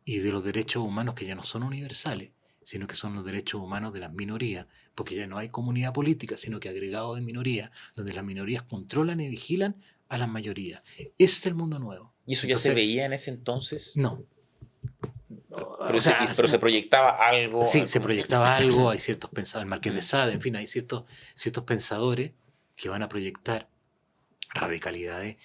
y de los derechos humanos que ya no son universales, sino que son los derechos humanos de las minorías, porque ya no hay comunidad política, sino que agregado de minorías, donde las minorías controlan y vigilan a las mayorías. Ese es el mundo nuevo. ¿Y eso ya se veía en ese entonces? No. Pero se proyectaba algo. Sí, se proyectaba algo, hay ciertos pensadores, el Marqués de Sade, en fin, hay ciertos pensadores que van a proyectar radicalidades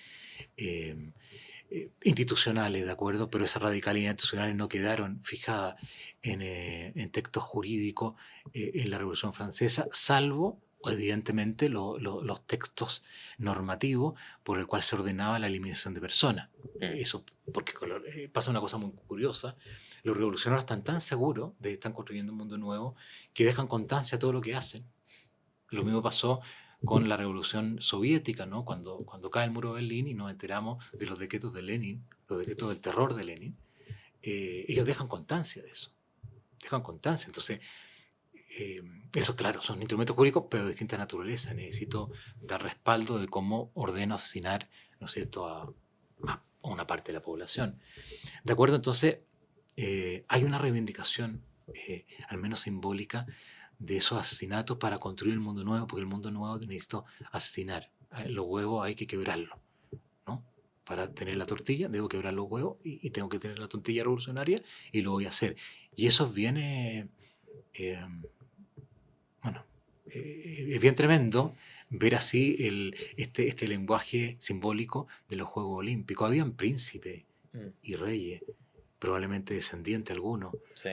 institucionales, ¿de acuerdo? Pero esas radicalidades institucionales no quedaron fijadas en textos jurídicos en la Revolución Francesa, salvo, evidentemente, los textos normativos por el cual se ordenaba la eliminación de personas. Eso, porque pasa una cosa muy curiosa. Los revolucionarios están tan seguros de que están construyendo un mundo nuevo que dejan constancia de todo lo que hacen. Lo mismo pasó con la revolución soviética, ¿no? Cuando cae el muro de Berlín y nos enteramos de los decretos de Lenin, los decretos del terror de Lenin, ellos dejan constancia de eso. Dejan constancia. Entonces, eso, claro, son instrumentos jurídicos, pero de distinta naturaleza. Necesito dar respaldo de cómo ordeno asesinar, ¿no es cierto?, a una parte de la población. ¿De acuerdo? Entonces, hay una reivindicación, al menos simbólica, de esos asesinatos para construir el mundo nuevo, porque el mundo nuevo necesito asesinar. Los huevos hay que quebrarlos, ¿no? Para tener la tortilla, debo quebrar los huevos y tengo que tener la tortilla revolucionaria y lo voy a hacer. Y eso viene, es bien tremendo ver así este lenguaje simbólico de los Juegos Olímpicos. Habían príncipes y reyes, probablemente descendientes algunos, sí,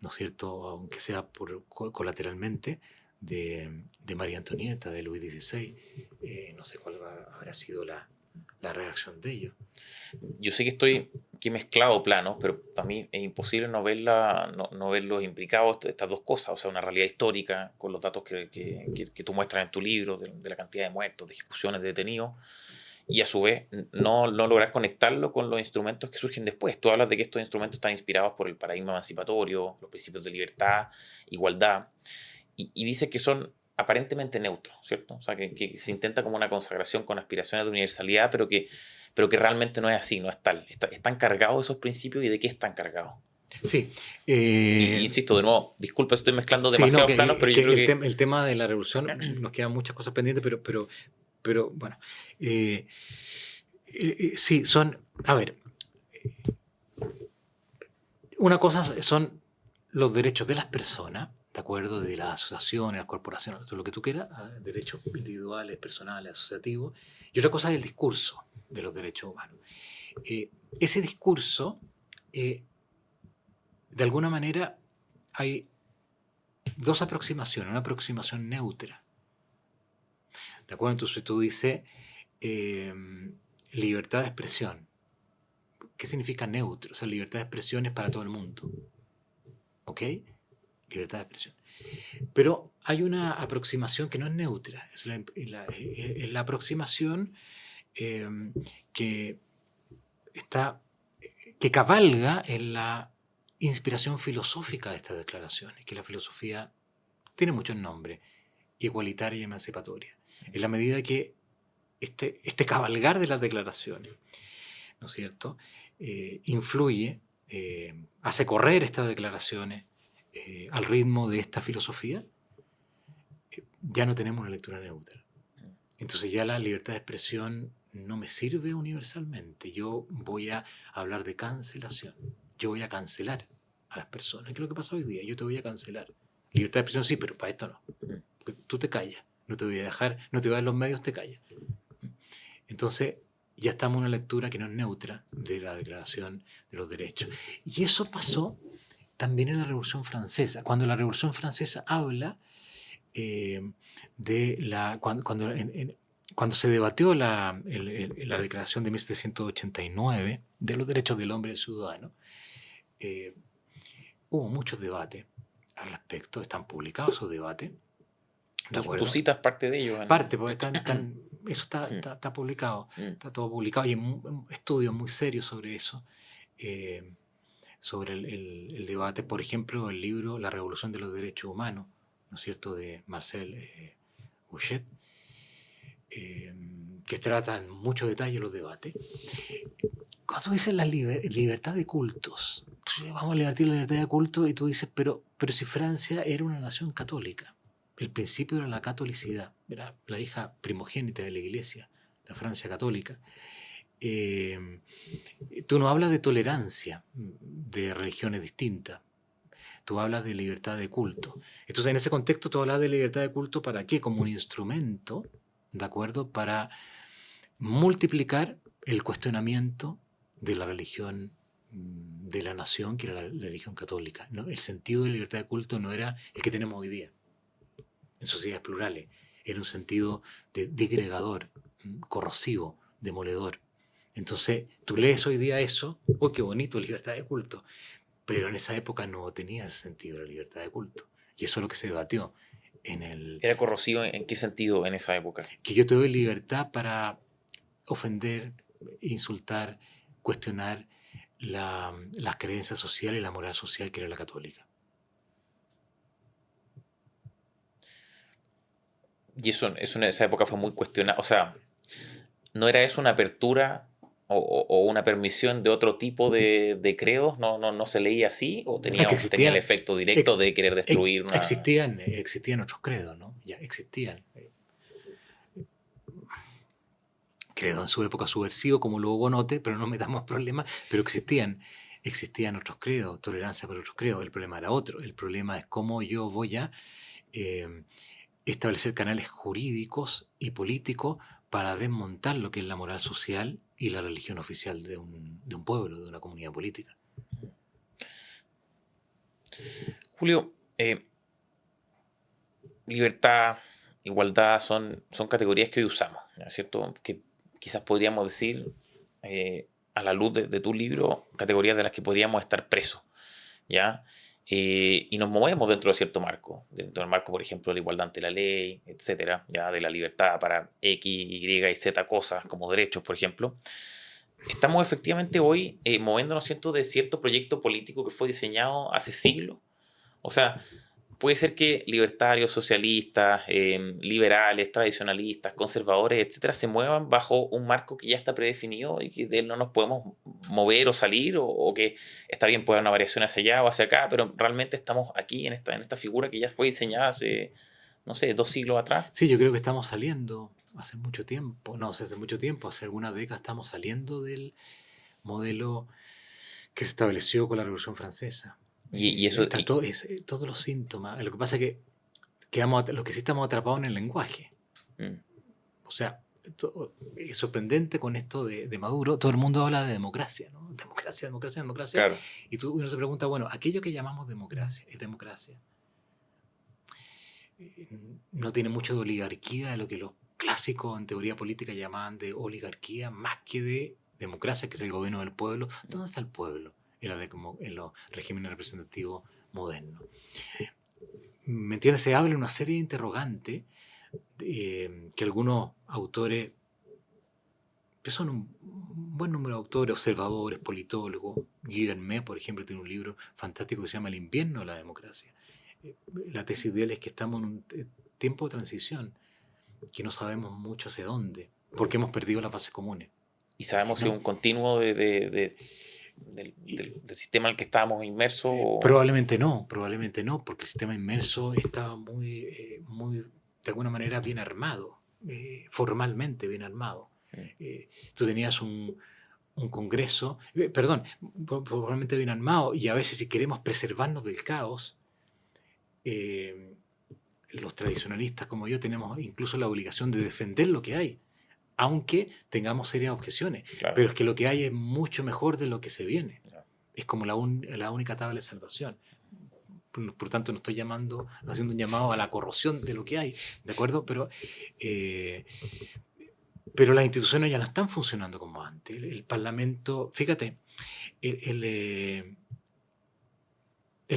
¿no es cierto?, aunque sea colateralmente, de María Antonieta, de Luis XVI. No sé cuál habrá sido la reacción de ellos. Yo sé que estoy aquí mezclado planos, pero para mí es imposible no verlos implicados estas dos cosas, o sea, una realidad histórica con los datos que tú muestras en tu libro, de la cantidad de muertos, de ejecuciones, de detenidos, y a su vez no lograr conectarlo con los instrumentos que surgen después. Tú hablas de que estos instrumentos están inspirados por el paradigma emancipatorio, los principios de libertad, igualdad, y dices que son aparentemente neutros, ¿cierto? O sea, que se intenta como una consagración con aspiraciones de universalidad, pero que realmente no es así, no es tal. ¿Están cargados esos principios y de qué están cargados? Sí. Y insisto, de nuevo, disculpa si estoy mezclando Sí, demasiados no, planos, pero yo creo que... el tema de la revolución, nos quedan muchas cosas pendientes, pero bueno. Sí, son... A ver, una cosa son los derechos de las personas, ¿de acuerdo? De las asociaciones, las corporaciones, todo lo que tú quieras, derechos individuales, personales, asociativos, y otra cosa es el discurso de los derechos humanos. Ese discurso, de alguna manera, hay dos aproximaciones, una aproximación neutra, ¿de acuerdo? Entonces tú dices libertad de expresión. ¿Qué significa neutro? O sea, libertad de expresión es para todo el mundo, ¿ok? Libertad de expresión. Pero hay una aproximación que no es neutra, es la aproximación que está que cabalga en la inspiración filosófica de estas declaraciones, que la filosofía tiene muchos nombres, igualitaria y emancipatoria. En la medida que este cabalgar de las declaraciones, ¿no es cierto?, influye, hace correr estas declaraciones al ritmo de esta filosofía, ya no tenemos una lectura neutra. Entonces ya la libertad de expresión no me sirve universalmente. Yo voy a hablar de cancelación. Yo voy a cancelar a las personas. ¿Qué es lo que pasa hoy día? Yo te voy a cancelar. Libertad de expresión sí, pero para esto no. Porque tú te callas. No te voy a dejar, no te voy a dar los medios, te callas. Entonces ya estamos en una lectura que no es neutra de la Declaración de los Derechos. Y eso pasó también en la Revolución Francesa. Cuando la Revolución Francesa habla cuando se debatió la Declaración de 1789 de los derechos del hombre y del ciudadano, hubo muchos debates al respecto, están publicados esos debates. ¿De acuerdo? Tú citas parte de ellos. Parte, porque eso está publicado, está todo publicado, y hay estudios muy serios sobre eso, sobre el debate. Por ejemplo, el libro La Revolución de los Derechos Humanos, ¿no es cierto?, de Marcel Bouchet, que trata en mucho detalle los debates. Cuando tú dices la libertad de cultos, vamos a debatir la libertad de cultos, y tú dices, pero si Francia era una nación católica, el principio era la catolicidad, era la hija primogénita de la Iglesia, la Francia católica. Tú no hablas de tolerancia de religiones distintas, tú hablas de libertad de culto. Entonces, en ese contexto, tú hablas de libertad de culto, ¿para qué? Como un instrumento, ¿de acuerdo?, para multiplicar el cuestionamiento de la religión de la nación, que era la religión católica, ¿no? El sentido de libertad de culto no era el que tenemos hoy día en sociedades plurales, era un sentido de digregador, corrosivo, demoledor. Entonces, tú lees hoy día eso, ¡oh, qué bonito, libertad de culto! Pero en esa época no tenía ese sentido la libertad de culto. Y eso es lo que se debatió en el... ¿Era corrosivo en qué sentido en esa época? Que yo te doy libertad para ofender, insultar, cuestionar las creencias sociales y la moral social que era la católica. Y eso en esa época fue muy cuestionado. O sea, ¿no era eso una apertura o una permisión de otro tipo de credos? ¿No se leía así? ¿O tenía el efecto directo de querer destruir una...? Existían otros credos, ¿no? Ya existían. Credos en su época subversivos, como lo hubo Note, pero no metamos problemas, pero existían otros credos, tolerancia por otros credos. El problema era otro. El problema es cómo yo voy a establecer canales jurídicos y políticos para desmontar lo que es la moral social y la religión oficial de un pueblo, de una comunidad política. Julio, libertad, igualdad son categorías que hoy usamos, ¿no es cierto? Que quizás podríamos decir, a la luz de tu libro, categorías de las que podríamos estar presos, ¿ya? Y nos movemos dentro de cierto marco, dentro del marco, por ejemplo, de la igualdad ante la ley, etcétera, ya, de la libertad para X, Y y Z cosas, como derechos, por ejemplo. Estamos efectivamente hoy moviéndonos, ¿cierto?, de cierto proyecto político que fue diseñado hace siglos. O sea, puede ser que libertarios, socialistas, liberales, tradicionalistas, conservadores, etcétera, se muevan bajo un marco que ya está predefinido y que de él no nos podemos mover o salir, o que está bien, puede haber una variación hacia allá o hacia acá, pero realmente estamos aquí en esta figura que ya fue diseñada hace, no sé, 2 siglos atrás. Sí, yo creo que estamos saliendo hace mucho tiempo, hace algunas décadas estamos saliendo del modelo que se estableció con la Revolución Francesa. Y eso está todos los síntomas. Lo que pasa es que los que sí estamos atrapados en el lenguaje. O sea, es sorprendente con esto de Maduro. Todo el mundo habla de democracia, ¿no? Democracia. Claro. Y uno se pregunta, bueno, aquello que llamamos democracia, ¿es democracia? No tiene mucho de oligarquía, de lo que los clásicos en teoría política llamaban de oligarquía, más que de democracia, que es el gobierno del pueblo. ¿Dónde está el pueblo en los regímenes representativos modernos? ¿Me entiendes? Se habla una serie de interrogantes que algunos autores pero son un buen número de autores, observadores, politólogos. Guy Hermé, por ejemplo, tiene un libro fantástico que se llama El invierno de la democracia. La tesis de él es que estamos en un tiempo de transición, que no sabemos mucho hacia dónde, porque hemos perdido las bases comunes. ¿Y sabemos si ¿No? es un continuo del sistema en el que estábamos inmersos? Probablemente no, porque el sistema inmerso estaba muy, de alguna manera, bien armado, formalmente bien armado. Tú tenías un congreso, formalmente bien armado, y a veces si queremos preservarnos del caos, los tradicionalistas como yo tenemos incluso la obligación de defender lo que hay, aunque tengamos serias objeciones. Claro. Pero es que lo que hay es mucho mejor de lo que se viene. Claro. Es como la única tabla de salvación. Por tanto, no estoy haciendo un llamado a la corrosión de lo que hay, ¿de acuerdo? Pero las instituciones ya no están funcionando como antes. El Parlamento, fíjate, el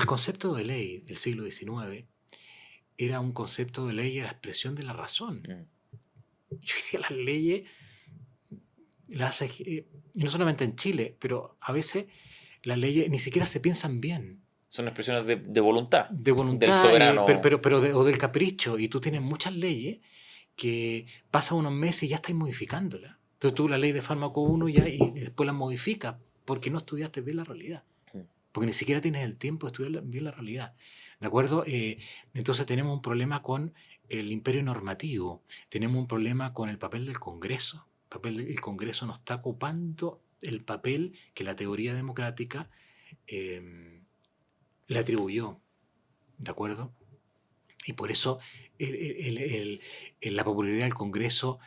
concepto de ley del siglo XIX era un concepto de ley, era expresión de la razón. Yo decía, las leyes las hace, y no solamente en Chile, pero a veces las leyes ni siquiera se piensan bien. Son expresiones de voluntad. De voluntad, del soberano. O del capricho. Y tú tienes muchas leyes que pasan unos meses y ya estás modificándolas. Entonces tú la ley de fármaco 1 ya y después la modificas porque no estudiaste bien la realidad. Porque ni siquiera tienes el tiempo de estudiar bien la realidad. ¿De acuerdo? Entonces tenemos un problema con el imperio normativo. Tenemos un problema con el papel del Congreso. El Congreso no está ocupando el papel que la teoría democrática le atribuyó. ¿De acuerdo? Y por eso la popularidad del Congreso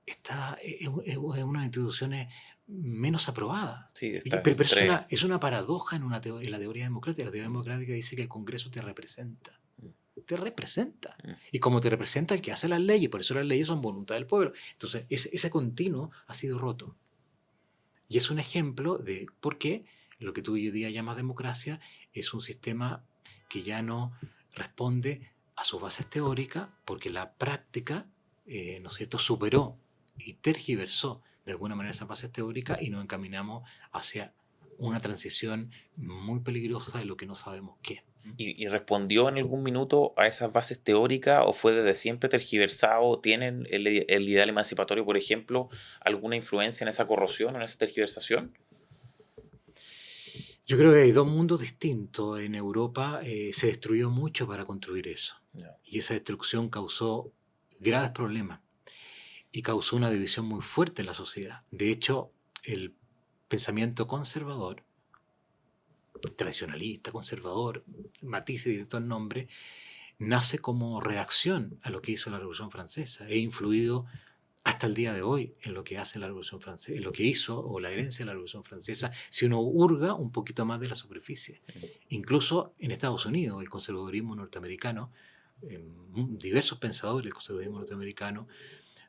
es una de las instituciones menos aprobadas. Sí, pero es una paradoja en la teoría democrática. La teoría democrática dice que el Congreso te representa. Te representa. Y como te representa el que hace las leyes, por eso las leyes son voluntad del pueblo. Entonces, ese continuo ha sido roto. Y es un ejemplo de por qué lo que tú hoy día llamas democracia es un sistema que ya no responde a sus bases teóricas, porque la práctica, ¿no es cierto?, superó y tergiversó de alguna manera esas bases teóricas y nos encaminamos hacia una transición muy peligrosa de lo que no sabemos qué. ¿Y respondió en algún minuto a esas bases teóricas o fue desde siempre tergiversado? ¿Tienen el ideal emancipatorio, por ejemplo, alguna influencia en esa corrosión, en esa tergiversación? Yo creo que hay dos mundos distintos. En Europa se destruyó mucho para construir eso. Yeah. Y esa destrucción causó graves problemas y causó una división muy fuerte en la sociedad. De hecho, el pensamiento conservador, tradicionalista, conservador, matices de todo el nombre, nace como reacción a lo que hizo la Revolución Francesa. He influido hasta el día de hoy en lo que hace la Revolución Francesa, en lo que hizo o la herencia de la Revolución Francesa, si uno hurga un poquito más de la superficie. Incluso en Estados Unidos, el conservadurismo norteamericano, diversos pensadores del conservadurismo norteamericano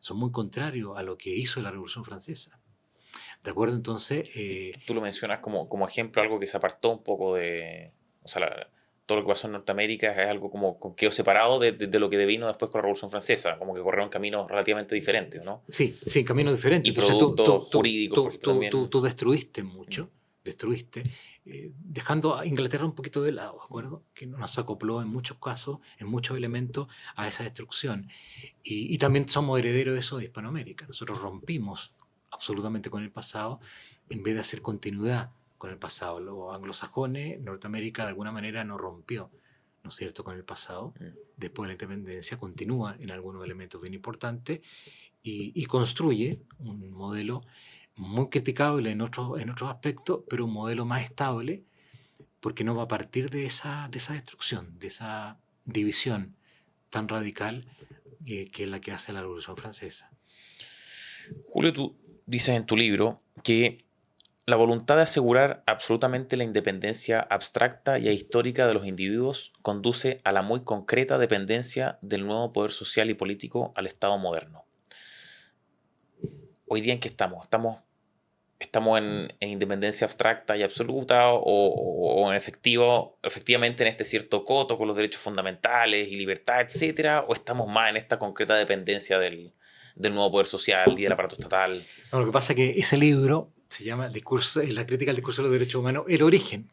son muy contrarios a lo que hizo la Revolución Francesa. ¿De acuerdo? Entonces... Tú lo mencionas como ejemplo, algo que se apartó un poco de... O sea, todo lo que pasó en Norteamérica es algo como que quedó separado de lo que vino después con la Revolución Francesa, como que corrieron caminos relativamente diferentes, ¿no? Sí, caminos diferentes. Y productos jurídicos también. Tú destruiste mucho, dejando a Inglaterra un poquito de lado, ¿de acuerdo? Que nos acopló en muchos casos, en muchos elementos, a esa destrucción. Y también somos herederos de eso de Hispanoamérica. Nosotros rompimos absolutamente con el pasado en vez de hacer continuidad con el pasado. Los anglosajones, Norteamérica de alguna manera no rompió, ¿no es cierto?, con el pasado. Después de la independencia continúa en algunos elementos bien importantes y construye un modelo muy criticable en otros aspectos, pero un modelo más estable porque no va a partir de esa destrucción, de esa división tan radical que es la que hace la Revolución Francesa. Julio, tú dices en tu libro que la voluntad de asegurar absolutamente la independencia abstracta y histórica de los individuos conduce a la muy concreta dependencia del nuevo poder social y político al Estado moderno. Hoy día, ¿en qué estamos? ¿Estamos en independencia abstracta y absoluta o efectivamente en este cierto coto con los derechos fundamentales y libertad, etcétera? ¿O estamos más en esta concreta dependencia del del nuevo poder social y del aparato estatal. No, lo que pasa es que ese libro se llama La crítica al discurso de los derechos humanos, el origen.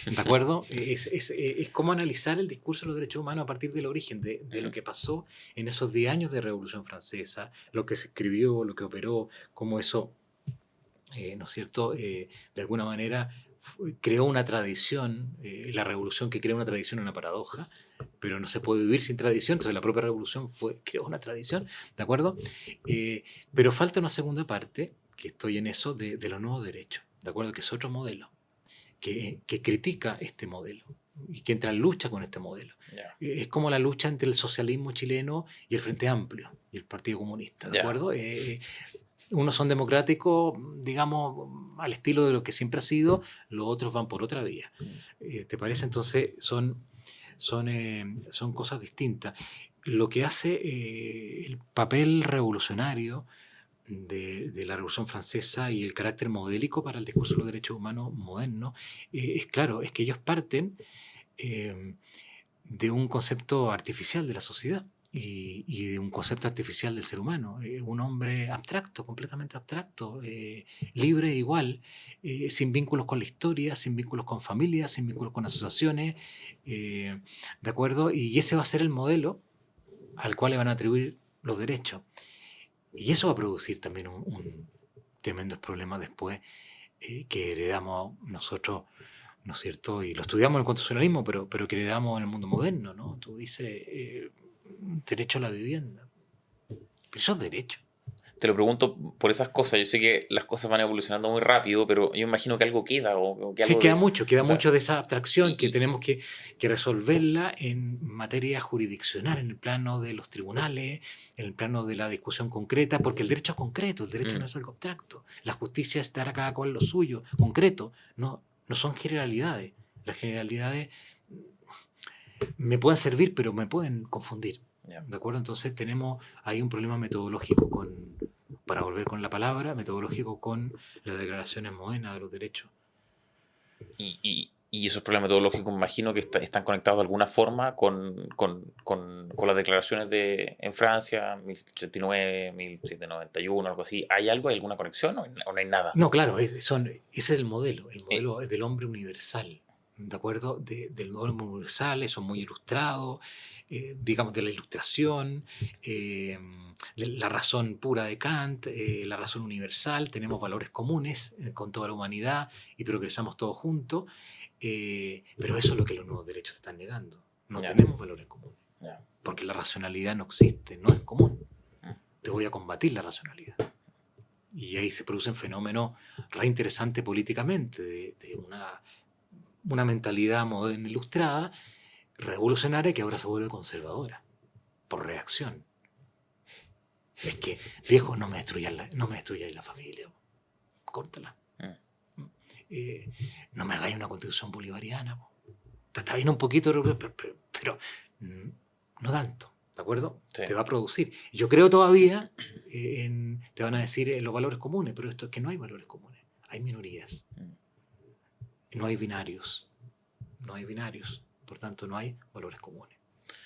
¿De acuerdo? Es cómo analizar el discurso de los derechos humanos a partir del origen, de lo que pasó en esos 10 años de Revolución Francesa, lo que se escribió, lo que operó, cómo eso, ¿no es cierto?, de alguna manera creó una tradición, la revolución que crea una tradición, una paradoja, pero no se puede vivir sin tradición, entonces la propia revolución creó una tradición, ¿de acuerdo? Pero falta una segunda parte, que estoy en eso, de los nuevos derechos, ¿de acuerdo? Que es otro modelo. Que critica este modelo y que entra en lucha con este modelo. Yeah. Es como la lucha entre el socialismo chileno y el Frente Amplio y el Partido Comunista, ¿de acuerdo? Unos son democráticos, digamos, al estilo de lo que siempre ha sido, los otros van por otra vía. ¿Te parece? Entonces son cosas distintas. Lo que hace el papel revolucionario de la Revolución Francesa y el carácter modélico para el discurso de los derechos humanos moderno, es claro, es que ellos parten de un concepto artificial de la sociedad y de un concepto artificial del ser humano, un hombre abstracto, completamente abstracto, libre e igual, sin vínculos con la historia, sin vínculos con familias, sin vínculos con asociaciones, ¿de acuerdo? Y ese va a ser el modelo al cual le van a atribuir los derechos. Y eso va a producir también un tremendos problemas después que heredamos nosotros, ¿no es cierto? Y lo estudiamos en el constitucionalismo, pero que heredamos en el mundo moderno, ¿no? Tú dices derecho a la vivienda. Pero eso es derecho. Te lo pregunto por esas cosas. Yo sé que las cosas van evolucionando muy rápido, pero yo imagino que algo queda. O que algo sí, queda o sea, mucho de esa abstracción que tenemos que resolverla en materia jurisdiccional, en el plano de los tribunales, en el plano de la discusión concreta, porque el derecho es concreto, el derecho no es algo abstracto. La justicia es dar a cada cual lo suyo, concreto, no son generalidades. Las generalidades me pueden servir, pero me pueden confundir. ¿De acuerdo? Entonces tenemos ahí un problema metodológico para volver con la palabra, metodológico con las declaraciones modernas de los derechos. Y esos problemas metodológicos, me imagino que están conectados de alguna forma con las declaraciones en Francia, 1789, 1791, algo así. ¿Hay algo, hay alguna conexión o no hay nada? No, claro, ese es el modelo es del hombre universal. ¿De acuerdo? Del hombre universal, eso muy ilustrado, digamos, de la ilustración, de la razón pura de Kant, la razón universal, tenemos valores comunes con toda la humanidad y progresamos todos juntos, pero eso es lo que los nuevos derechos están negando. No tenemos valores comunes, porque la racionalidad no existe, no es común. Te voy a combatir la racionalidad. Y ahí se producen fenómenos reinteresantes políticamente, de una mentalidad moderna ilustrada, revolucionaria, que ahora se vuelve conservadora, por reacción. Es que, viejo, no me destruyáis la familia, córtala. No me hagáis una constitución bolivariana. Está bien un poquito, pero no tanto, ¿de acuerdo? Sí. Te va a producir. Yo creo todavía, te van a decir los valores comunes, pero esto es que no hay valores comunes, hay minorías. No hay binarios, por tanto no hay valores comunes.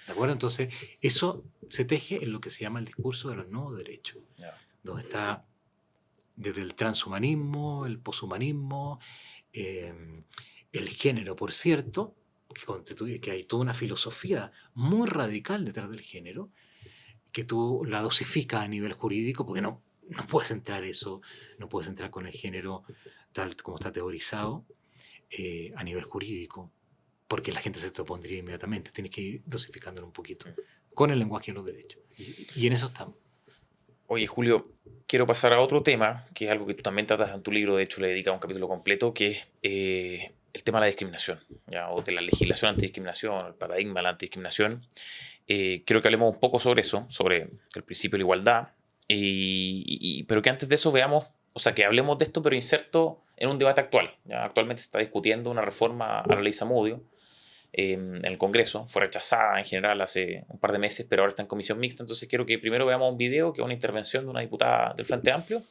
¿De acuerdo? Entonces, eso se teje en lo que se llama el discurso de los nuevos derechos, donde está desde el transhumanismo, el poshumanismo, el género, por cierto, que hay toda una filosofía muy radical detrás del género, que tú la dosificas a nivel jurídico, porque no puedes entrar con el género tal como está teorizado, a nivel jurídico, porque la gente se te opondría inmediatamente. Tienes que ir dosificándolo un poquito con el lenguaje de los derechos. Y en eso estamos. Oye, Julio, quiero pasar a otro tema, que es algo que tú también tratas en tu libro, de hecho le dedicas un capítulo completo, que es el tema de la discriminación, o de la legislación antidiscriminación, el paradigma de la antidiscriminación. Quiero que hablemos un poco sobre eso, sobre el principio de la igualdad, pero que antes de eso veamos, o sea, que hablemos de esto, pero inserto en un debate actual. Actualmente se está discutiendo una reforma a la ley Zamudio en el Congreso. Fue rechazada en general hace un par de meses, pero ahora está en comisión mixta. Entonces quiero que primero veamos un video, que es una intervención de una diputada del Frente Amplio,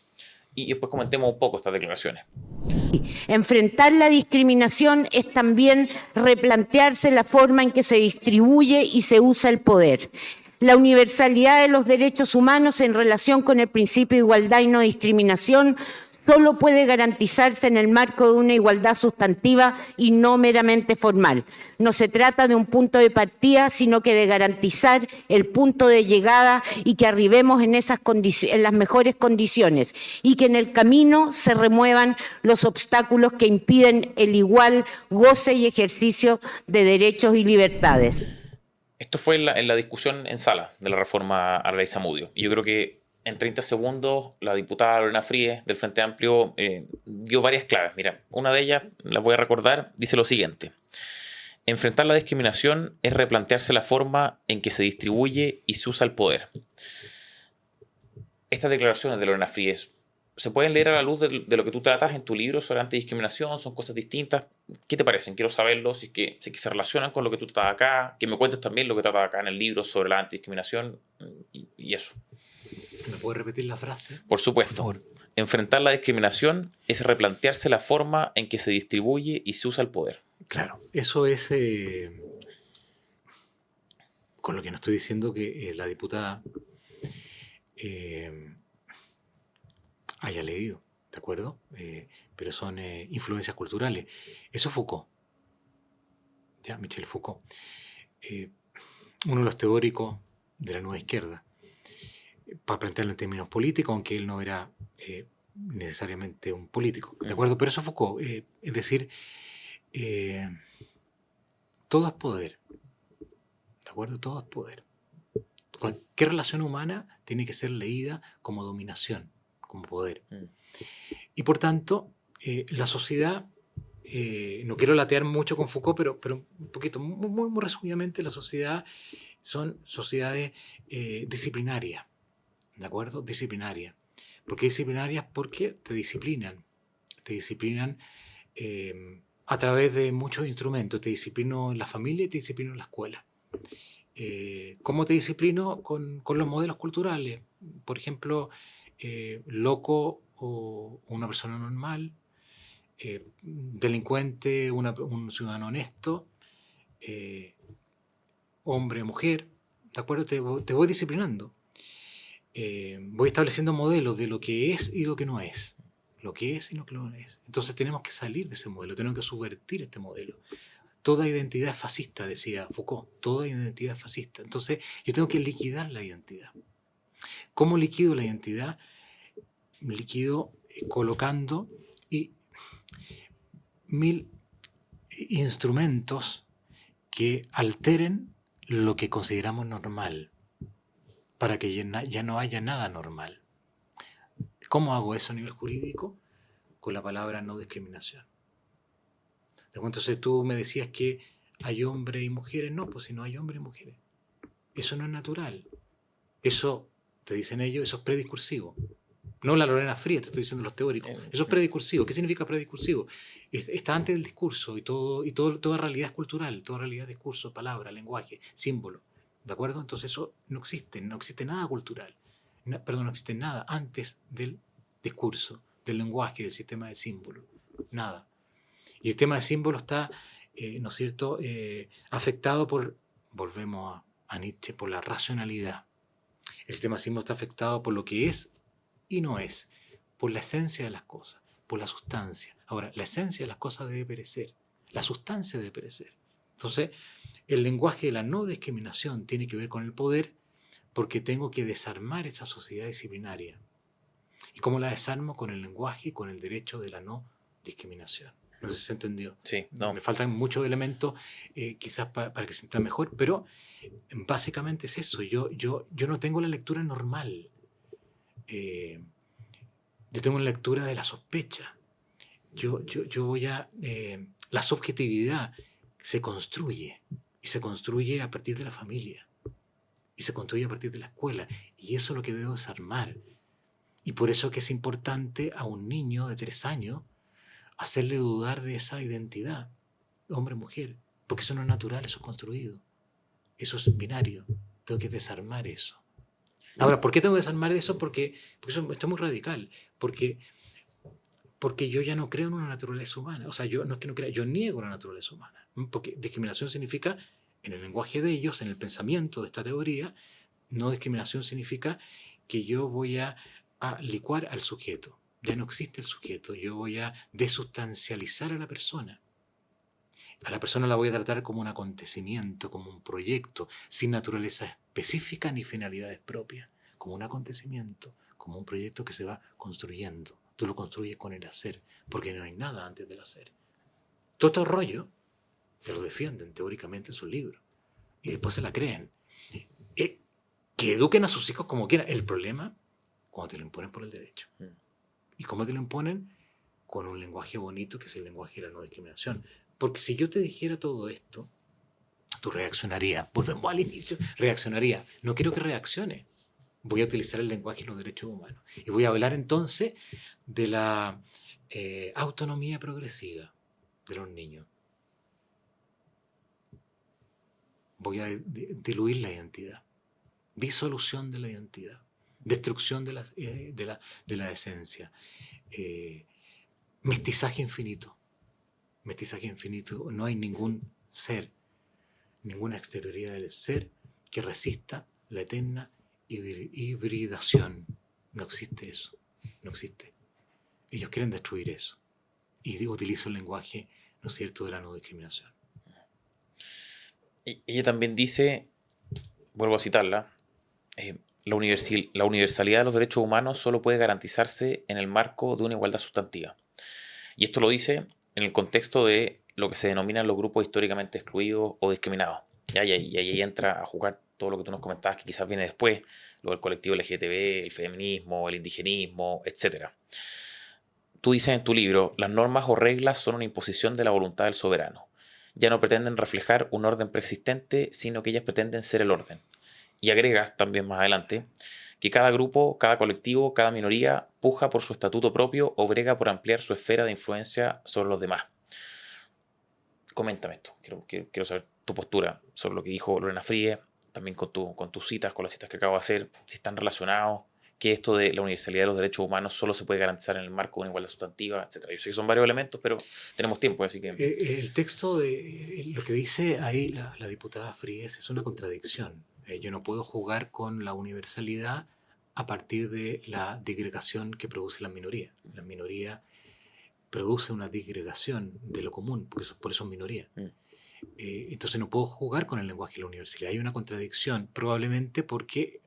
y después comentemos un poco estas declaraciones. Enfrentar la discriminación es también replantearse la forma en que se distribuye y se usa el poder. La universalidad de los derechos humanos en relación con el principio de igualdad y no discriminación solo puede garantizarse en el marco de una igualdad sustantiva y no meramente formal. No se trata de un punto de partida, sino que de garantizar el punto de llegada y que arribemos en las mejores condiciones y que en el camino se remuevan los obstáculos que impiden el igual goce y ejercicio de derechos y libertades. Esto fue en la discusión en sala de la reforma a la ley Zamudio. Y yo creo que en 30 segundos la diputada Lorena Fríes del Frente Amplio dio varias claves. Mira, una de ellas, la voy a recordar, dice lo siguiente. Enfrentar la discriminación es replantearse la forma en que se distribuye y se usa el poder. Estas declaraciones de Lorena Fríes se pueden leer a la luz de lo que tú tratas en tu libro sobre antidiscriminación, son cosas distintas. ¿Qué te parecen? Quiero saberlo, si es que se relacionan con lo que tú tratas acá, que me cuentes también lo que tratas acá en el libro sobre la antidiscriminación y eso. ¿Me puedes repetir la frase? Por supuesto. Por favor. Enfrentar la discriminación es replantearse la forma en que se distribuye y se usa el poder. Claro, eso es con lo que no estoy diciendo que la diputada haya leído, ¿de acuerdo? Pero son influencias culturales. Eso es Foucault, ya, Michel Foucault, uno de los teóricos de la nueva izquierda, para plantearlo en términos políticos, aunque él no era necesariamente un político, ¿de acuerdo? Pero eso es Foucault, es decir, todo es poder, ¿de acuerdo? Todo es poder. Cualquier relación humana tiene que ser leída como dominación, como poder. Y por tanto, la sociedad, no quiero latear mucho con Foucault, pero un poquito, muy resumidamente, la sociedad son sociedades disciplinarias, ¿de acuerdo? Disciplinarias. ¿Por qué disciplinarias? Porque te disciplinan a través de muchos instrumentos. Te disciplino en la familia y te disciplino en la escuela. ¿Cómo te disciplino? Con los modelos culturales. Por ejemplo, loco o una persona normal, delincuente, un ciudadano honesto, hombre, mujer, ¿de acuerdo? Te voy disciplinando. Voy estableciendo modelos de lo que es y lo que no es. Lo que es y lo que no es. Entonces tenemos que salir de ese modelo, tenemos que subvertir este modelo. Toda identidad es fascista, decía Foucault. Toda identidad es fascista. Entonces yo tengo que liquidar la identidad. ¿Cómo liquido la identidad? Liquido colocando 1000 instrumentos que alteren lo que consideramos normal, para que ya no haya nada normal. ¿Cómo hago eso a nivel jurídico? Con la palabra no discriminación. Entonces tú me decías que hay hombres y mujeres. No, pues si no hay hombres y mujeres. Eso no es natural. Eso, te dicen ellos, eso es prediscursivo. No la Lorena Fríes, te estoy diciendo los teóricos. Eso es prediscursivo. ¿Qué significa prediscursivo? Está antes del discurso y toda realidad es cultural, toda realidad es discurso, palabra, lenguaje, símbolo. ¿De acuerdo? Entonces eso no existe nada cultural. No existe nada antes del discurso, del lenguaje, del sistema de símbolos. Nada. Y el sistema de símbolos está, ¿no es cierto?, afectado volvemos a Nietzsche, por la racionalidad. El sistema de símbolos está afectado por lo que es y no es, por la esencia de las cosas, por la sustancia. Ahora, la esencia de las cosas debe perecer, la sustancia debe perecer. Entonces, el lenguaje de la no discriminación tiene que ver con el poder, porque tengo que desarmar esa sociedad disciplinaria. ¿Y cómo la desarmo? Con el lenguaje y con el derecho de la no discriminación. No sé si se entendió. Sí, no. Me faltan muchos elementos quizás para que se entienda mejor, pero básicamente es eso. Yo no tengo la lectura normal. Yo tengo una lectura de la sospecha. Yo voy a... la subjetividad se construye, y se construye a partir de la familia, y se construye a partir de la escuela, y eso es lo que debo desarmar. Y por eso que es importante a un niño de 3 años hacerle dudar de esa identidad, hombre-mujer, porque eso no es natural, eso es construido, eso es binario. Tengo que desarmar eso. Ahora, ¿por qué tengo que desarmar eso? Porque esto es muy radical, porque yo ya no creo en una naturaleza humana. O sea, yo no es que no crea, yo niego la naturaleza humana, porque discriminación significa, en el lenguaje de ellos, en el pensamiento de esta teoría, No discriminación significa que yo voy a licuar al sujeto. Ya no existe el sujeto. Yo voy a desustancializar a la persona. A la persona la voy a tratar como un acontecimiento, como un proyecto, sin naturaleza específica ni finalidades propias. Como un acontecimiento, como un proyecto que se va construyendo. Tú lo construyes con el hacer, porque no hay nada antes del hacer. Todo este rollo te lo defienden teóricamente en sus libros. Y después se la creen. Que eduquen a sus hijos como quieran. El problema, cuando te lo imponen por el derecho. ¿Y cómo te lo imponen? Con un lenguaje bonito, que es el lenguaje de la no discriminación. Porque si yo te dijera todo esto, tú reaccionarías. Volvemos al inicio. Reaccionaría. No quiero que reaccione. Voy a utilizar el lenguaje y los derechos humanos. Y voy a hablar entonces de la autonomía progresiva de los niños. Voy a diluir la identidad. Disolución de la identidad. Destrucción de la esencia. Mestizaje infinito. Mestizaje infinito. No hay ningún ser, ninguna exterioridad del ser que resista la eterna hibridación. No existe eso. No existe. Ellos quieren destruir eso. Y utilizo el lenguaje, ¿no es cierto?, de la no discriminación. Y ella también dice, vuelvo a citarla, la universalidad de los derechos humanos solo puede garantizarse en el marco de una igualdad sustantiva. Y esto lo dice en el contexto de lo que se denominan los grupos históricamente excluidos o discriminados. Y ahí entra a jugar todo lo que tú nos comentabas, que quizás viene después, lo del colectivo LGTB, el feminismo, el indigenismo, etc. Tú dices en tu libro, las normas o reglas son una imposición de la voluntad del soberano. Ya no pretenden reflejar un orden preexistente, sino que ellas pretenden ser el orden. Y agregas también más adelante que cada grupo, cada colectivo, cada minoría puja por su estatuto propio o brega por ampliar su esfera de influencia sobre los demás. Coméntame esto, quiero saber tu postura sobre lo que dijo Lorena Fríes, también con tus citas, con las citas que acabo de hacer, si están relacionados, que esto de la universalidad de los derechos humanos solo se puede garantizar en el marco de una igualdad sustantiva, etc. Yo sé que son varios elementos, pero tenemos tiempo, así que... El texto de lo que dice ahí la diputada Fríes es una contradicción. Yo no puedo jugar con la universalidad a partir de la disgregación que produce la minoría. La minoría produce una disgregación de lo común, por eso es minoría. Entonces no puedo jugar con el lenguaje de la universalidad. Hay una contradicción, probablemente porque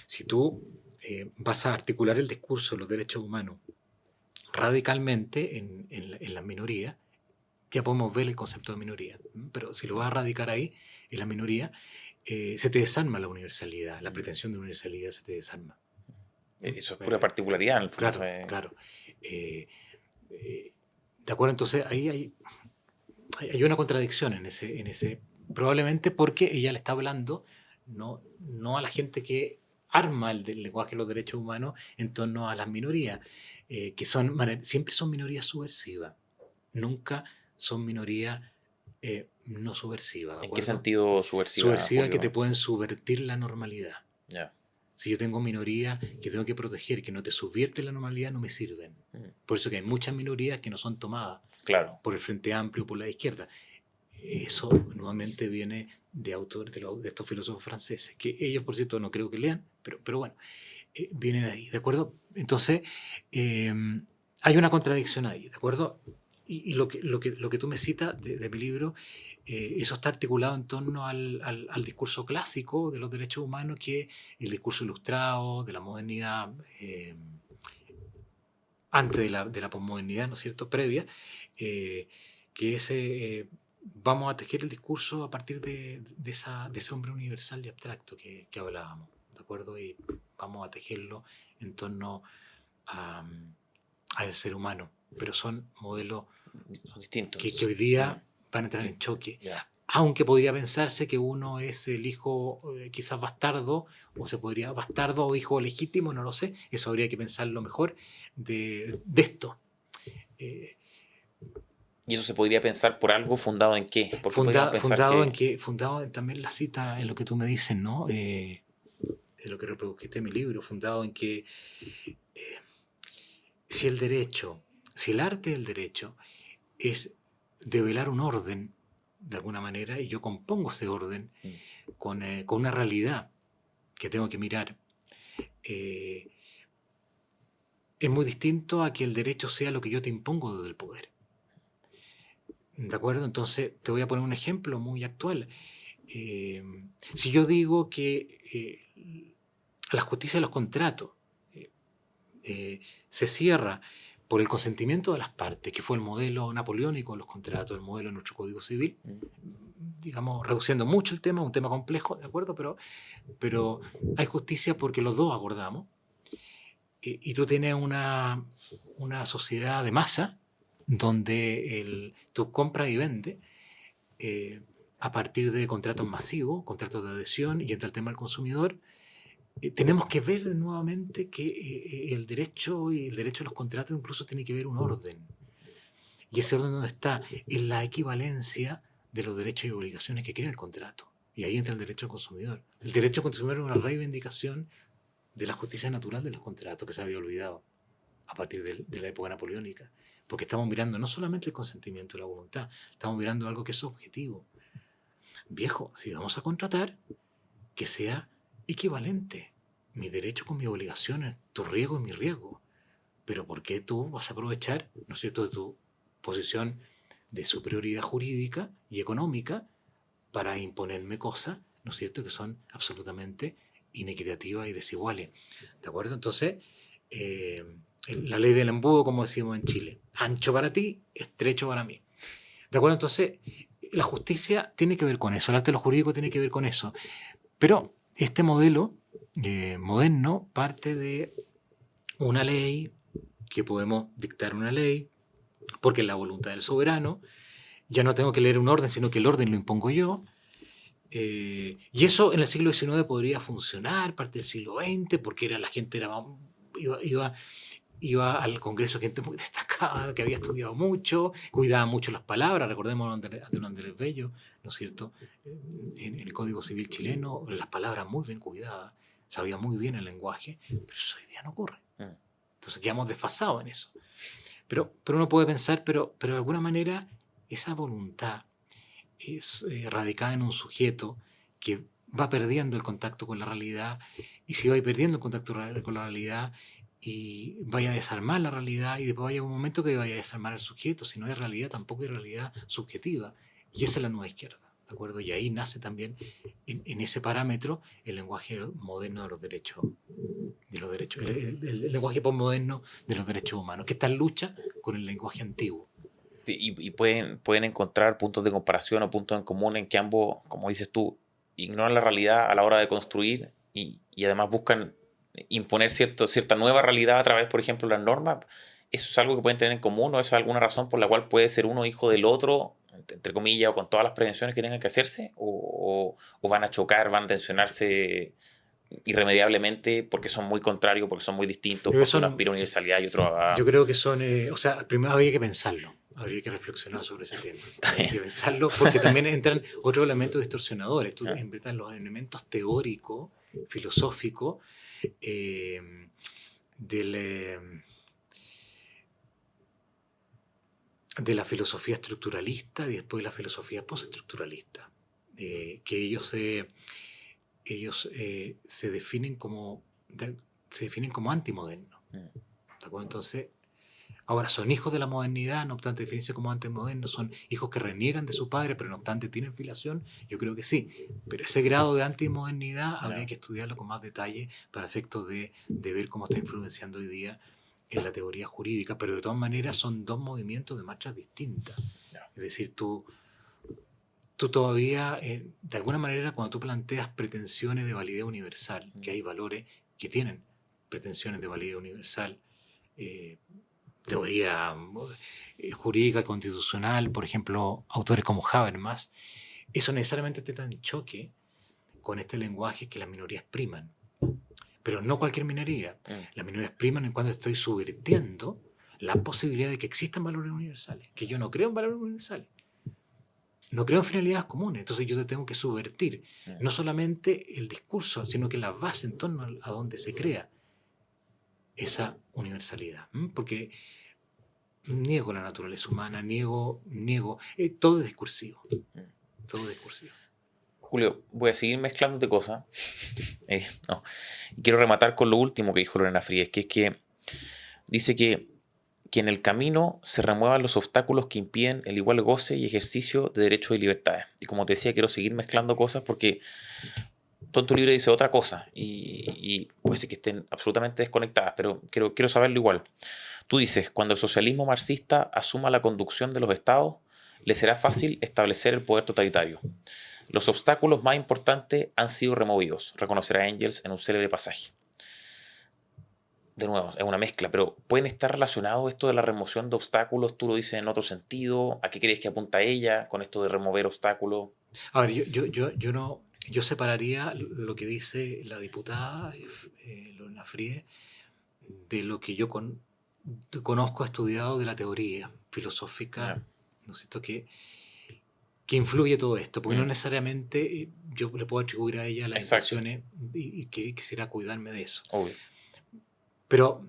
si tú vas a articular el discurso de los derechos humanos radicalmente en la minoría, ya podemos ver el concepto de minoría, pero si lo vas a radicar ahí, en la minoría, se te desarma la universalidad, la pretensión de universalidad se te desarma. Eso es pura particularidad en el fondo. Claro. ¿De acuerdo? Entonces ahí hay una contradicción en ese probablemente porque ella le está hablando no a la gente que arma el lenguaje de los derechos humanos en torno a las minorías, que siempre son minorías subversivas, nunca son minorías no subversivas. ¿En qué sentido subversiva? Subversiva que te pueden subvertir la normalidad. Yeah. Si yo tengo minorías que tengo que proteger, que no te subvierten la normalidad, no me sirven. Por eso que hay muchas minorías que no son tomadas por el Frente Amplio, por la izquierda. Eso nuevamente viene de autores de estos filósofos franceses, que ellos, por cierto, no creo que lean, pero bueno, viene de ahí, ¿de acuerdo? Entonces, hay una contradicción ahí, ¿de acuerdo? Y lo que tú me citas de mi libro, eso está articulado en torno al discurso clásico de los derechos humanos, que es el discurso ilustrado de la modernidad, antes de la posmodernidad, ¿no es cierto?, previa, que es... vamos a tejer el discurso a partir de ese hombre universal y abstracto que hablábamos, ¿de acuerdo? Y vamos a tejerlo en torno al ser humano, pero son modelos distintos que hoy día van a entrar en choque. Yeah. Aunque podría pensarse que uno es el hijo quizás bastardo, bastardo o hijo legítimo, no lo sé, eso habría que pensarlo mejor de esto. ¿Y eso se podría pensar por algo fundado en qué? Fundado en también la cita en lo que tú me dices, ¿no? En lo que reprodujiste en mi libro, fundado en que si el arte del derecho es develar un orden, de alguna manera, y yo compongo ese orden con una realidad que tengo que mirar, es muy distinto a que el derecho sea lo que yo te impongo desde el poder. ¿De acuerdo? Entonces, te voy a poner un ejemplo muy actual. Si yo digo que la justicia de los contratos se cierra por el consentimiento de las partes, que fue el modelo napoleónico de los contratos, el modelo de nuestro Código Civil, digamos, reduciendo mucho el tema, un tema complejo, ¿de acuerdo? Pero hay justicia porque los dos acordamos, y tú tienes una sociedad de masa donde tú compras y vendes a partir de contratos masivos, contratos de adhesión, y entra el tema del consumidor. Tenemos que ver nuevamente que el derecho y el derecho a los contratos incluso tiene que ver un orden. Y ese orden no está en la equivalencia de los derechos y obligaciones que crea el contrato. Y ahí entra el derecho al consumidor. El derecho al consumidor es una reivindicación de la justicia natural de los contratos que se había olvidado a partir de la época napoleónica. Porque estamos mirando no solamente el consentimiento y la voluntad, estamos mirando algo que es objetivo. Viejo, si vamos a contratar, que sea equivalente mi derecho con mis obligaciones, tu riesgo y mi riesgo. Pero ¿por qué tú vas a aprovechar, ¿no es cierto?, de tu posición de superioridad jurídica y económica para imponerme cosas, ¿no es cierto?, que son absolutamente inequitativas y desiguales. ¿De acuerdo? Entonces, la ley del embudo, como decimos en Chile, ancho para ti, estrecho para mí. ¿De acuerdo? Entonces, la justicia tiene que ver con eso, el arte de lo jurídico tiene que ver con eso. Pero este modelo moderno parte de una ley, que podemos dictar una ley, porque es la voluntad del soberano. Ya no tengo que leer un orden, sino que el orden lo impongo yo. Y eso en el siglo XIX podría funcionar, parte del siglo XX, porque la gente iba al Congreso gente muy destacada, que había estudiado mucho, cuidaba mucho las palabras. Recordemos a don Andrés Bello, ¿no es cierto? En el Código Civil chileno, las palabras muy bien cuidadas, sabía muy bien el lenguaje, pero eso hoy día no ocurre. Entonces quedamos desfasados en eso. Pero uno puede pensar, pero de alguna manera esa voluntad es radicada en un sujeto que va perdiendo el contacto con la realidad, y si va perdiendo el contacto con la realidad y vaya a desarmar la realidad, y después vaya un momento que vaya a desarmar al sujeto. Si no hay realidad, tampoco hay realidad subjetiva, y esa es la nueva izquierda, ¿de acuerdo? Y ahí nace también en ese parámetro el lenguaje moderno de los derechos, el lenguaje postmoderno de los derechos humanos, que está en lucha con el lenguaje antiguo. Y pueden encontrar puntos de comparación o puntos en común en que ambos, como dices tú, ignoran la realidad a la hora de construir, y además buscan imponer cierta nueva realidad a través, por ejemplo, de las normas. ¿Eso es algo que pueden tener en común, o es alguna razón por la cual puede ser uno hijo del otro, entre comillas, o con todas las prevenciones que tengan que hacerse? ¿O van a chocar, van a tensionarse irremediablemente porque son muy contrarios, porque son muy distintos, porque uno aspira a universalidad y otro a... Yo creo que son... o sea, primero habría que pensarlo. Habría que reflexionar sobre ese tema. Hay que pensarlo, porque también entran otros elementos distorsionadores. Tú entran los elementos teóricos, filosóficos, de la filosofía estructuralista y después de la filosofía postestructuralista, que ellos se definen como antimodernos. ¿De acuerdo? Entonces, ahora son hijos de la modernidad, no obstante definirse como antimodernos, son hijos que reniegan de su padre, pero no obstante tienen filiación. Yo creo que sí, pero ese grado de antimodernidad habría que estudiarlo con más detalle para efectos de ver cómo está influenciando hoy día en la teoría jurídica. Pero de todas maneras son dos movimientos de marchas distintas. Es decir, tú todavía, de alguna manera, cuando tú planteas pretensiones de validez universal, que hay valores que tienen pretensiones de validez universal, teoría jurídica constitucional, por ejemplo, autores como Habermas, eso necesariamente está en choque con este lenguaje que las minorías priman. Pero no cualquier minoría. Las minorías priman en cuanto estoy subvirtiendo la posibilidad de que existan valores universales, que yo no creo en valores universales. No creo en finalidades comunes, entonces yo te tengo que subvertir no solamente el discurso, sino que la base en torno a donde se crea esa universalidad. Porque niego la naturaleza humana, niego todo es discursivo. Todo es discursivo. Julio, voy a seguir mezclándote cosas, No. Quiero rematar con lo último que dijo Lorena Fríes, que es que dice que en el camino se remuevan los obstáculos que impiden el igual goce y ejercicio de derechos y libertades. Y como te decía, quiero seguir mezclando cosas porque tú en tu libro dice otra cosa y puede ser que estén absolutamente desconectadas, pero quiero saberlo igual. Tú dices, cuando el socialismo marxista asuma la conducción de los estados, le será fácil establecer el poder totalitario. Los obstáculos más importantes han sido removidos, reconocerá Engels en un célebre pasaje. De nuevo, es una mezcla, pero ¿pueden estar relacionados esto de la remoción de obstáculos? ¿Tú lo dices en otro sentido? ¿A qué crees que apunta ella con esto de remover obstáculos? A ver, yo separaría lo que dice la diputada Lorena Fríes de lo que yo conozco, estudiado de la teoría filosófica, ¿no es cierto?, que influye todo esto, porque no necesariamente yo le puedo atribuir a ella las intenciones y que quisiera cuidarme de eso. Obvio. Pero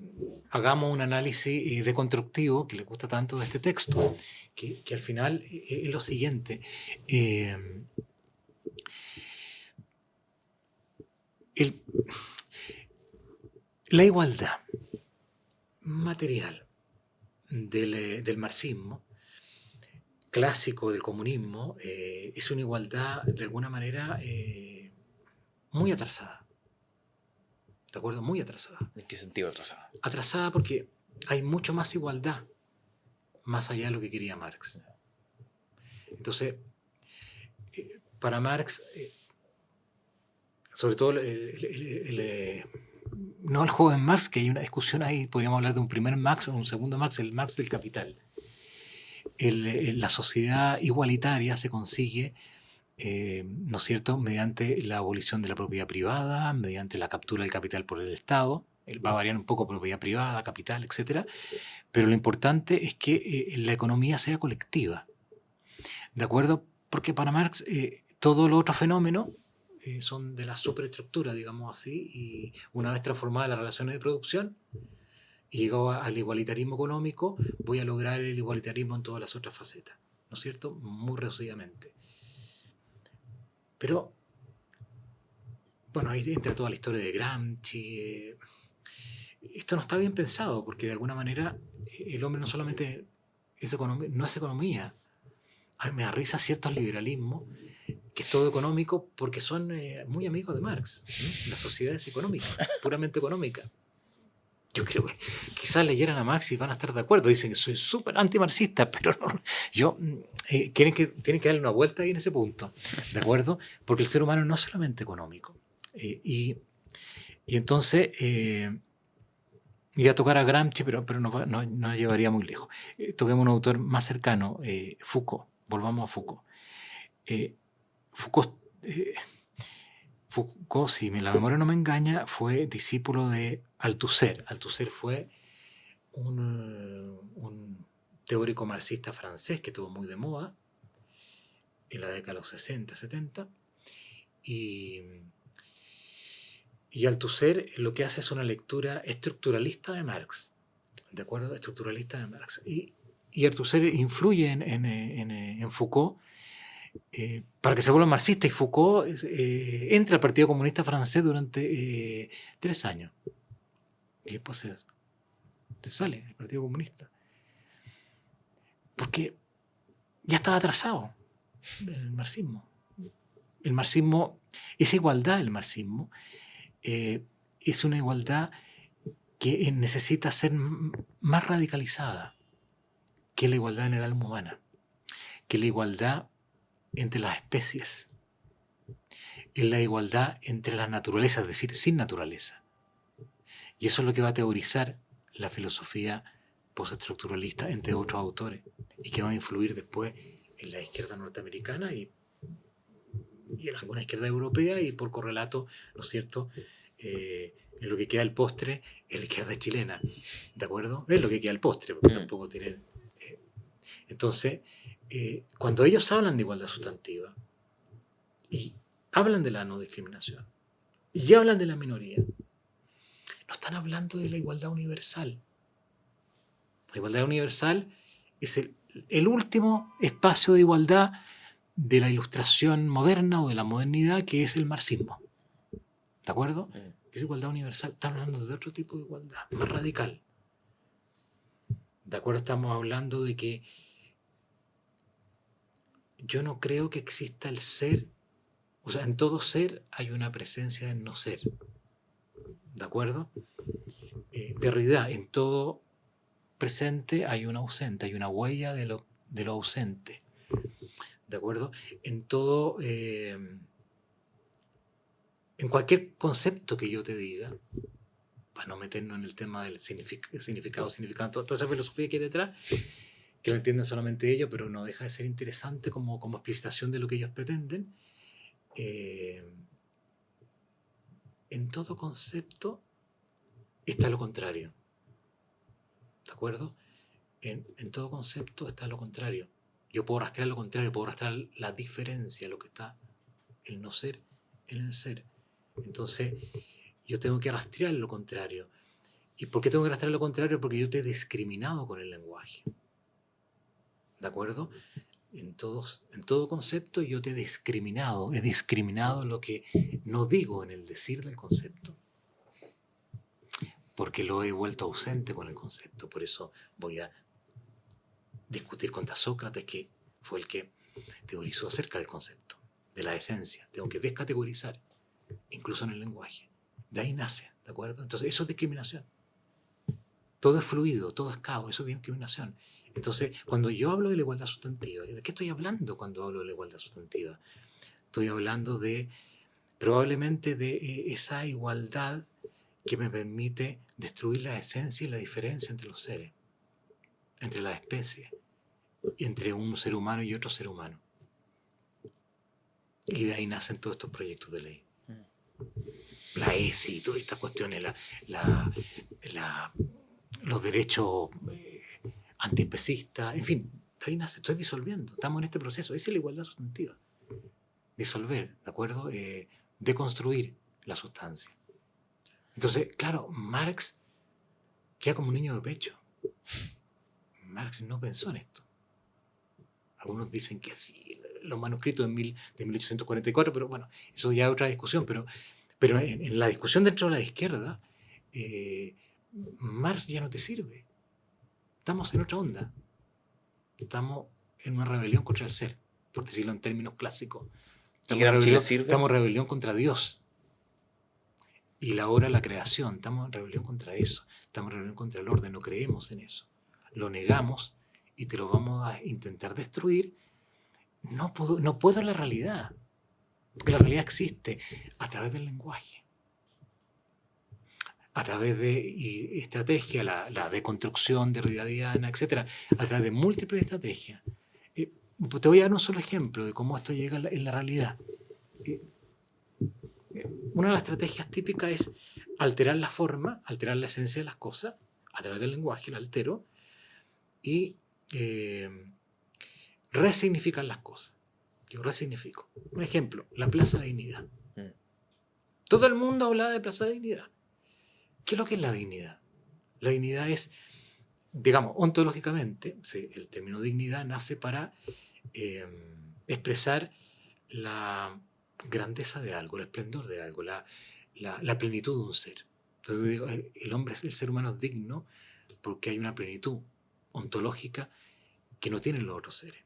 hagamos un análisis deconstructivo que le gusta tanto de este texto, que al final es lo siguiente. La igualdad material del marxismo, clásico del comunismo, es una igualdad de alguna manera muy atrasada. ¿De acuerdo? Muy atrasada. ¿En qué sentido atrasada? Atrasada porque hay mucho más igualdad más allá de lo que quería Marx. Entonces, para Marx, sobre todo no el joven Marx, que hay una discusión ahí, podríamos hablar de un primer Marx o un segundo Marx, el Marx del capital. La sociedad igualitaria se consigue, ¿no es cierto?, mediante la abolición de la propiedad privada, mediante la captura del capital por el Estado. Va a variar un poco propiedad privada, capital, etc. Pero lo importante es que la economía sea colectiva. ¿De acuerdo? Porque para Marx todos los otros fenómenos son de la superestructura, digamos así, y una vez transformadas las relaciones de producción y llegado al igualitarismo económico, voy a lograr el igualitarismo en todas las otras facetas, ¿no es cierto?, muy reducidamente. Pero, bueno, ahí entra toda la historia de Gramsci. Esto no está bien pensado, porque de alguna manera el hombre no solamente es economía, no es economía. A mí me da risa ciertos liberalismos, que es todo económico, porque son muy amigos de Marx, ¿no? La sociedad es económica, puramente económica. Yo creo que quizás leyeran a Marx y van a estar de acuerdo. Dicen que soy súper antimarxista, pero no, tienen que darle una vuelta ahí en ese punto, ¿de acuerdo? Porque el ser humano no es solamente económico. Y entonces, iba a tocar a Gramsci, pero no llevaría muy lejos. Toquemos un autor más cercano, Foucault. Volvamos a Foucault. Foucault, si la memoria no me engaña, fue discípulo de Althusser. Althusser fue un teórico marxista francés que estuvo muy de moda en la década de los 60, 70. Y Althusser lo que hace es una lectura estructuralista de Marx. ¿De acuerdo? Estructuralista de Marx. Y Althusser influye en Foucault para que se vuelva marxista, y Foucault entra al Partido Comunista Francés durante 3 años. Y después se sale del Partido Comunista. Porque ya estaba atrasado el marxismo. El marxismo, esa igualdad del marxismo, es una igualdad que necesita ser más radicalizada que la igualdad en el alma humana, que la igualdad entre las especies, es la igualdad entre las naturalezas, es decir, sin naturaleza. Y eso es lo que va a teorizar la filosofía postestructuralista, entre otros autores, y que va a influir después en la izquierda norteamericana y en alguna izquierda europea, y por correlato, ¿no es cierto?, en lo que queda el postre, en la izquierda chilena, ¿de acuerdo? Es lo que queda el postre, porque tampoco tienen... Entonces, cuando ellos hablan de igualdad sustantiva y hablan de la no discriminación y hablan de la minoría, no están hablando de la igualdad universal. La igualdad universal es el último espacio de igualdad de la ilustración moderna o de la modernidad, que es el marxismo. ¿De acuerdo? Mm. Es igualdad universal. Estamos hablando de otro tipo de igualdad, más radical. ¿De acuerdo? Estamos hablando de que yo no creo que exista el ser, o sea, en todo ser hay una presencia del no ser. ¿De acuerdo? Derrida, en todo presente hay un ausente, hay una huella de lo ausente. ¿De acuerdo? En todo, en cualquier concepto que yo te diga, para no meternos en el tema del significado, toda esa filosofía que hay detrás, que lo entienden solamente ellos, pero no deja de ser interesante como explicitación de lo que ellos pretenden. En todo concepto está lo contrario. ¿De acuerdo? En todo concepto está lo contrario. Yo puedo rastrear lo contrario, puedo rastrear la diferencia, lo que está el no ser en el ser. Entonces, yo tengo que rastrear lo contrario. ¿Y por qué tengo que rastrear lo contrario? Porque yo te he discriminado con el lenguaje. ¿De acuerdo? En todo concepto yo te he discriminado lo que no digo en el decir del concepto. Porque lo he vuelto ausente con el concepto. Por eso voy a discutir contra Sócrates, que fue el que teorizó acerca del concepto, de la esencia. Tengo que descategorizar, incluso en el lenguaje. De ahí nace, ¿de acuerdo? Entonces, eso es discriminación. Todo es fluido, todo es caos, eso es discriminación. Entonces, cuando yo hablo de la igualdad sustantiva, ¿de qué estoy hablando cuando hablo de la igualdad sustantiva? Estoy hablando probablemente de esa igualdad que me permite destruir la esencia y la diferencia entre los seres, entre las especies, entre un ser humano y otro ser humano. Y de ahí nacen todos estos proyectos de ley. La ESI, todas estas cuestiones, los derechos antiespecistas, en fin, de ahí nace, estoy disolviendo, estamos en este proceso, esa es la igualdad sustantiva. Disolver, ¿de acuerdo? Deconstruir la sustancia. Entonces, claro, Marx queda como un niño de pecho. Marx no pensó en esto. Algunos dicen que sí, los manuscritos de 1844, pero bueno, eso ya es otra discusión. Pero en la discusión dentro de la izquierda, Marx ya no te sirve. Estamos en otra onda. Estamos en una rebelión contra el ser, por decirlo en términos clásicos. Estamos en rebelión contra Dios. Y la obra de la creación, estamos en rebelión contra eso. Estamos en rebelión contra el orden, no creemos en eso. Lo negamos y te lo vamos a intentar destruir. No puedo en la realidad, porque la realidad existe a través del lenguaje, a través de estrategia, la deconstrucción derridadiana, etc., a través de múltiples estrategias. Te voy a dar un solo ejemplo de cómo esto llega en la realidad. Una de las estrategias típicas es alterar la forma, alterar la esencia de las cosas, a través del lenguaje, lo altero, y resignificar las cosas. Yo resignifico. Un ejemplo, la Plaza de Dignidad. Todo el mundo hablaba de Plaza de Dignidad. ¿Qué es lo que es la dignidad? La dignidad es, digamos, ontológicamente, el término dignidad nace para expresar la grandeza de algo, el esplendor de algo, la plenitud de un ser. Entonces digo, el ser humano es digno porque hay una plenitud ontológica que no tienen los otros seres.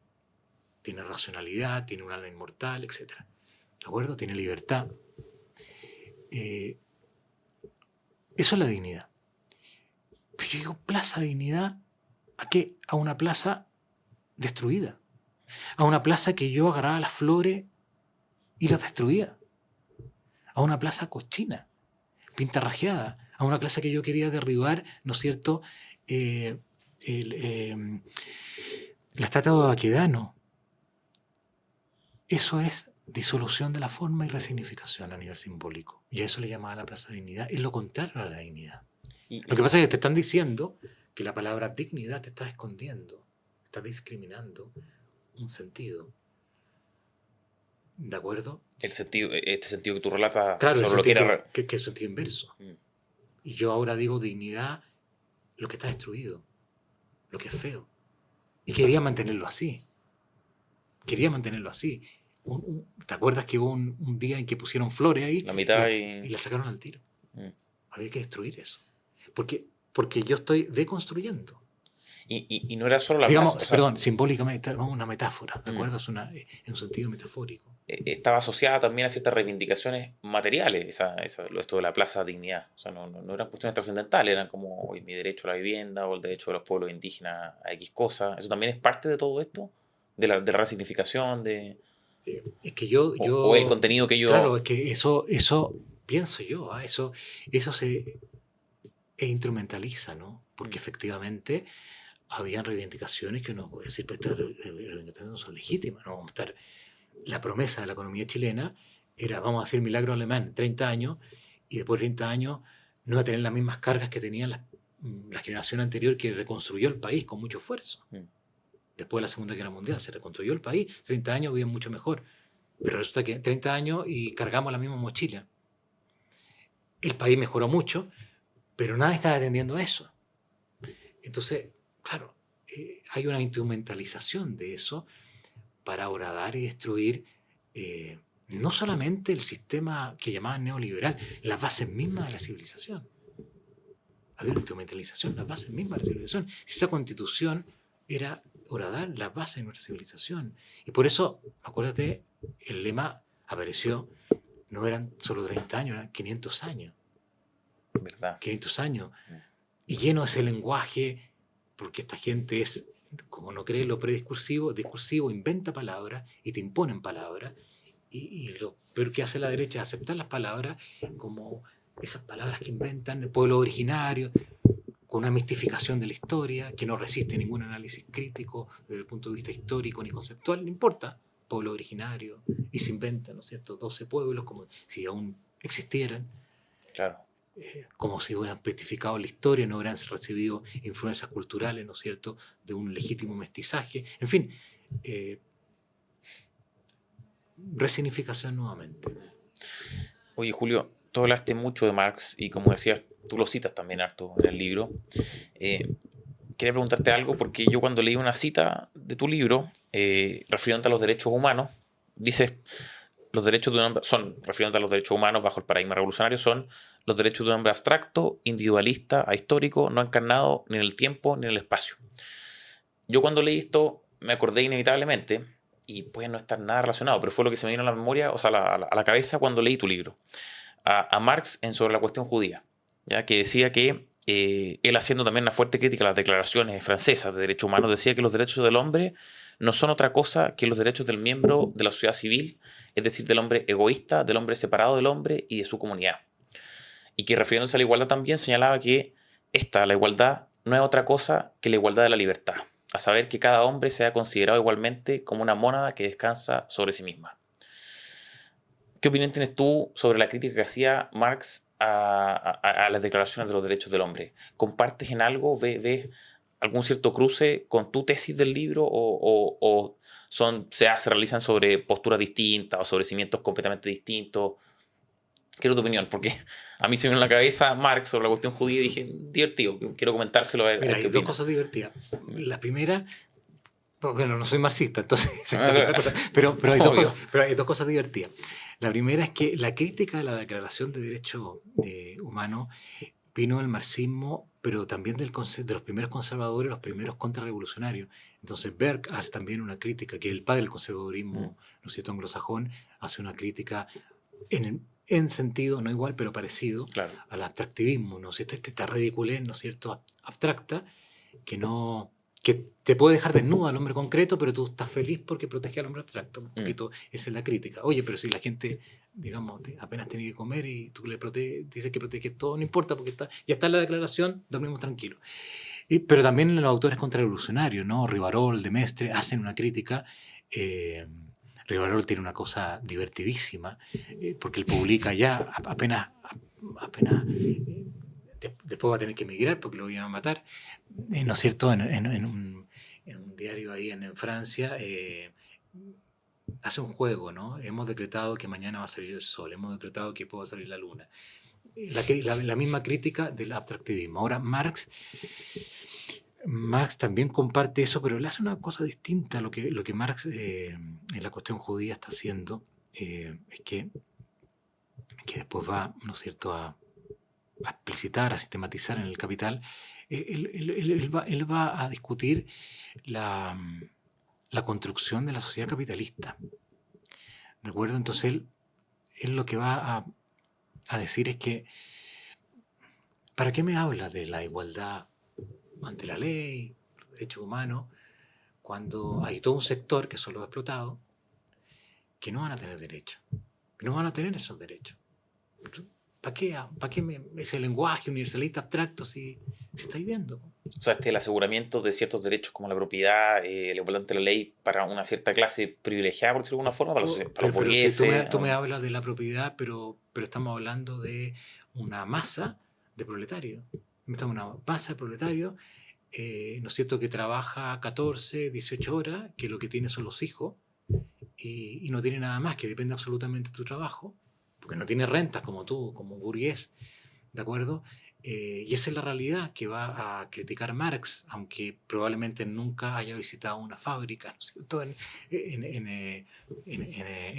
Tiene racionalidad, tiene un alma inmortal, etc. ¿De acuerdo? Tiene libertad. Eso es la dignidad. Pero yo digo, Plaza de Dignidad, ¿a qué? A una plaza destruida. A una plaza que yo agarraba las flores y las destruía. A una plaza cochina, pintarrajeada. A una plaza que yo quería derribar, ¿no es cierto?, la estatua de Baquedano. Eso es disolución de la forma y resignificación a nivel simbólico. Y a eso le llamaba la Plaza de Dignidad. Es lo contrario a la dignidad. Lo que pasa es que te están diciendo que la palabra dignidad te está escondiendo, está discriminando un sentido. ¿De acuerdo? Este sentido que tú relatas, claro, sobre lo que era... que es el sentido inverso. Y yo ahora digo dignidad, lo que está destruido, lo que es feo. Y quería mantenerlo así. ¿Te acuerdas que hubo un día en que pusieron flores ahí? La mitad y la sacaron al tiro. Mm. Había que destruir eso. Porque yo estoy deconstruyendo. Y no era solo la Digamos, plaza, o sea, perdón, simbólicamente, una metáfora, ¿de Mm. acuerdo? En un sentido metafórico. estaba asociada también a ciertas reivindicaciones materiales, esto de la Plaza Dignidad. O sea, no eran cuestiones trascendentales, eran como hoy, mi derecho a la vivienda o el derecho de los pueblos indígenas a X cosa. Eso también es parte de todo esto, de la resignificación, Es que o el contenido que yo... Claro, es que eso pienso yo, eso se instrumentaliza, ¿no? Porque efectivamente habían reivindicaciones que uno puede decir, pero estas reivindicaciones no son legítimas, no vamos a estar... La promesa de la economía chilena era, vamos a hacer milagro alemán, 30 años, y después de 30 años no va a tener las mismas cargas que tenía la generación anterior que reconstruyó el país con mucho esfuerzo. Mm. Después de la Segunda Guerra Mundial se reconstruyó el país, 30 años viven mucho mejor, pero resulta que 30 años y cargamos la misma mochila. El país mejoró mucho, pero nadie estaba atendiendo a eso. Entonces, claro, hay una instrumentalización de eso para horadar y destruir no solamente el sistema que llamaban neoliberal, las bases mismas de la civilización. Había una instrumentalización, las bases mismas de la civilización. Si esa constitución era horadar las bases de nuestra civilización. Y por eso, acuérdate, el lema apareció, no eran solo 30 años, eran 500 años. ¿Verdad? 500 años. Y lleno de ese lenguaje, porque esta gente es, como no cree en lo prediscursivo, discursivo, inventa palabras y te imponen palabras. Y lo peor que hace la derecha es aceptar las palabras como esas palabras que inventan el pueblo originario, con una mistificación de la historia, que no resiste ningún análisis crítico desde el punto de vista histórico ni conceptual, no importa, pueblo originario, y se inventan, ¿no es cierto?, 12 pueblos como si aún existieran. Claro. Como si hubieran petrificado la historia, no hubieran recibido influencias culturales, ¿no es cierto?, de un legítimo mestizaje. En fin, resignificación nuevamente. Oye, Julio, tú hablaste mucho de Marx y como decías, tú lo citas también harto en el libro. Quería preguntarte algo porque yo cuando leí una cita de tu libro, refiriéndote a los derechos humanos, dices... Los derechos de un hombre refiriéndote a los derechos humanos bajo el paradigma revolucionario, son los derechos de un hombre abstracto, individualista, ahistórico, no encarnado ni en el tiempo ni en el espacio. Yo cuando leí esto me acordé inevitablemente, y puede no estar nada relacionado, pero fue lo que se me vino a la memoria, o sea, a la cabeza cuando leí tu libro, a Marx sobre la cuestión judía, ¿ya? Que decía que él, haciendo también una fuerte crítica a las declaraciones francesas de derechos humanos, decía que los derechos del hombre no son otra cosa que los derechos del miembro de la sociedad civil, es decir, del hombre egoísta, del hombre separado del hombre y de su comunidad. Y que refiriéndose a la igualdad también señalaba que la igualdad, no es otra cosa que la igualdad de la libertad, a saber que cada hombre sea considerado igualmente como una mónada que descansa sobre sí misma. ¿Qué opinión tienes tú sobre la crítica que hacía Marx a las declaraciones de los derechos del hombre? ¿Compartes en algo? ¿Ves algún cierto cruce con tu tesis del libro o se realizan sobre posturas distintas o sobre cimientos completamente distintos? Quiero tu opinión, porque a mí se me vino en la cabeza Marx sobre la cuestión judía y dije, divertido, quiero comentárselo. A ver Mira, qué hay dos opinas. cosas divertidas. La primera, bueno, no soy marxista, entonces, pero hay dos cosas divertidas. La primera es que la crítica a la Declaración de Derechos Humanos vino del marxismo, pero también de los primeros conservadores, los primeros contrarrevolucionarios. Entonces Berg hace también una crítica, que el padre del conservadurismo, ¿no es cierto?, anglosajón, hace una crítica en sentido, no igual, pero parecido, Claro. al abstractivismo, ¿no es cierto?, esta ridiculez, ¿no es cierto?, abstracta, que te puede dejar desnudo al hombre concreto, pero tú estás feliz porque protege al hombre abstracto. Un poquito, esa es la crítica. Oye, pero si la gente, digamos, apenas tiene que comer y tú dices que proteges todo, no importa, porque ya está en la declaración, dormimos tranquilos. Pero también los autores contrarrevolucionarios, ¿no? Rivarol, de Mestre, hacen una crítica. Rivarol tiene una cosa divertidísima, porque él publica ya apenas después va a tener que emigrar porque lo iban a matar, ¿no es cierto?, en un diario ahí en Francia, hace un juego, ¿no? Hemos decretado que mañana va a salir el sol, hemos decretado que puede salir la luna. La misma crítica del abstractivismo. Ahora, Marx Marx también comparte eso, pero él hace una cosa distinta a lo que Marx en la cuestión judía está haciendo. Es que después va, ¿no es cierto?, a explicitar, a sistematizar en el Capital. Él va a discutir la, la construcción de la sociedad capitalista. ¿De acuerdo? Entonces él lo que va a decir es que, ¿para qué me habla de la igualdad ante la ley, los derechos humanos, cuando hay todo un sector que son los explotados, que no van a tener derechos, que no van a tener esos derechos? ¿Para qué ese lenguaje universalista abstracto si estáis viendo? O sea, el aseguramiento de ciertos derechos como la propiedad, la igualdad ante la ley para una cierta clase privilegiada, por decirlo de alguna forma, para para los Pero si burgueses. tú me hablas de la propiedad, pero estamos hablando de una masa de proletarios. Estamos una masa de proletarios, ¿no es cierto?, que trabaja 14, 18 horas, que lo que tiene son los hijos, y no tiene nada más, que depende absolutamente de tu trabajo, porque no tiene rentas como tú, como burgués, ¿de acuerdo? Y esa es la realidad que va a criticar Marx, aunque probablemente nunca haya visitado una fábrica, ¿no es cierto?, en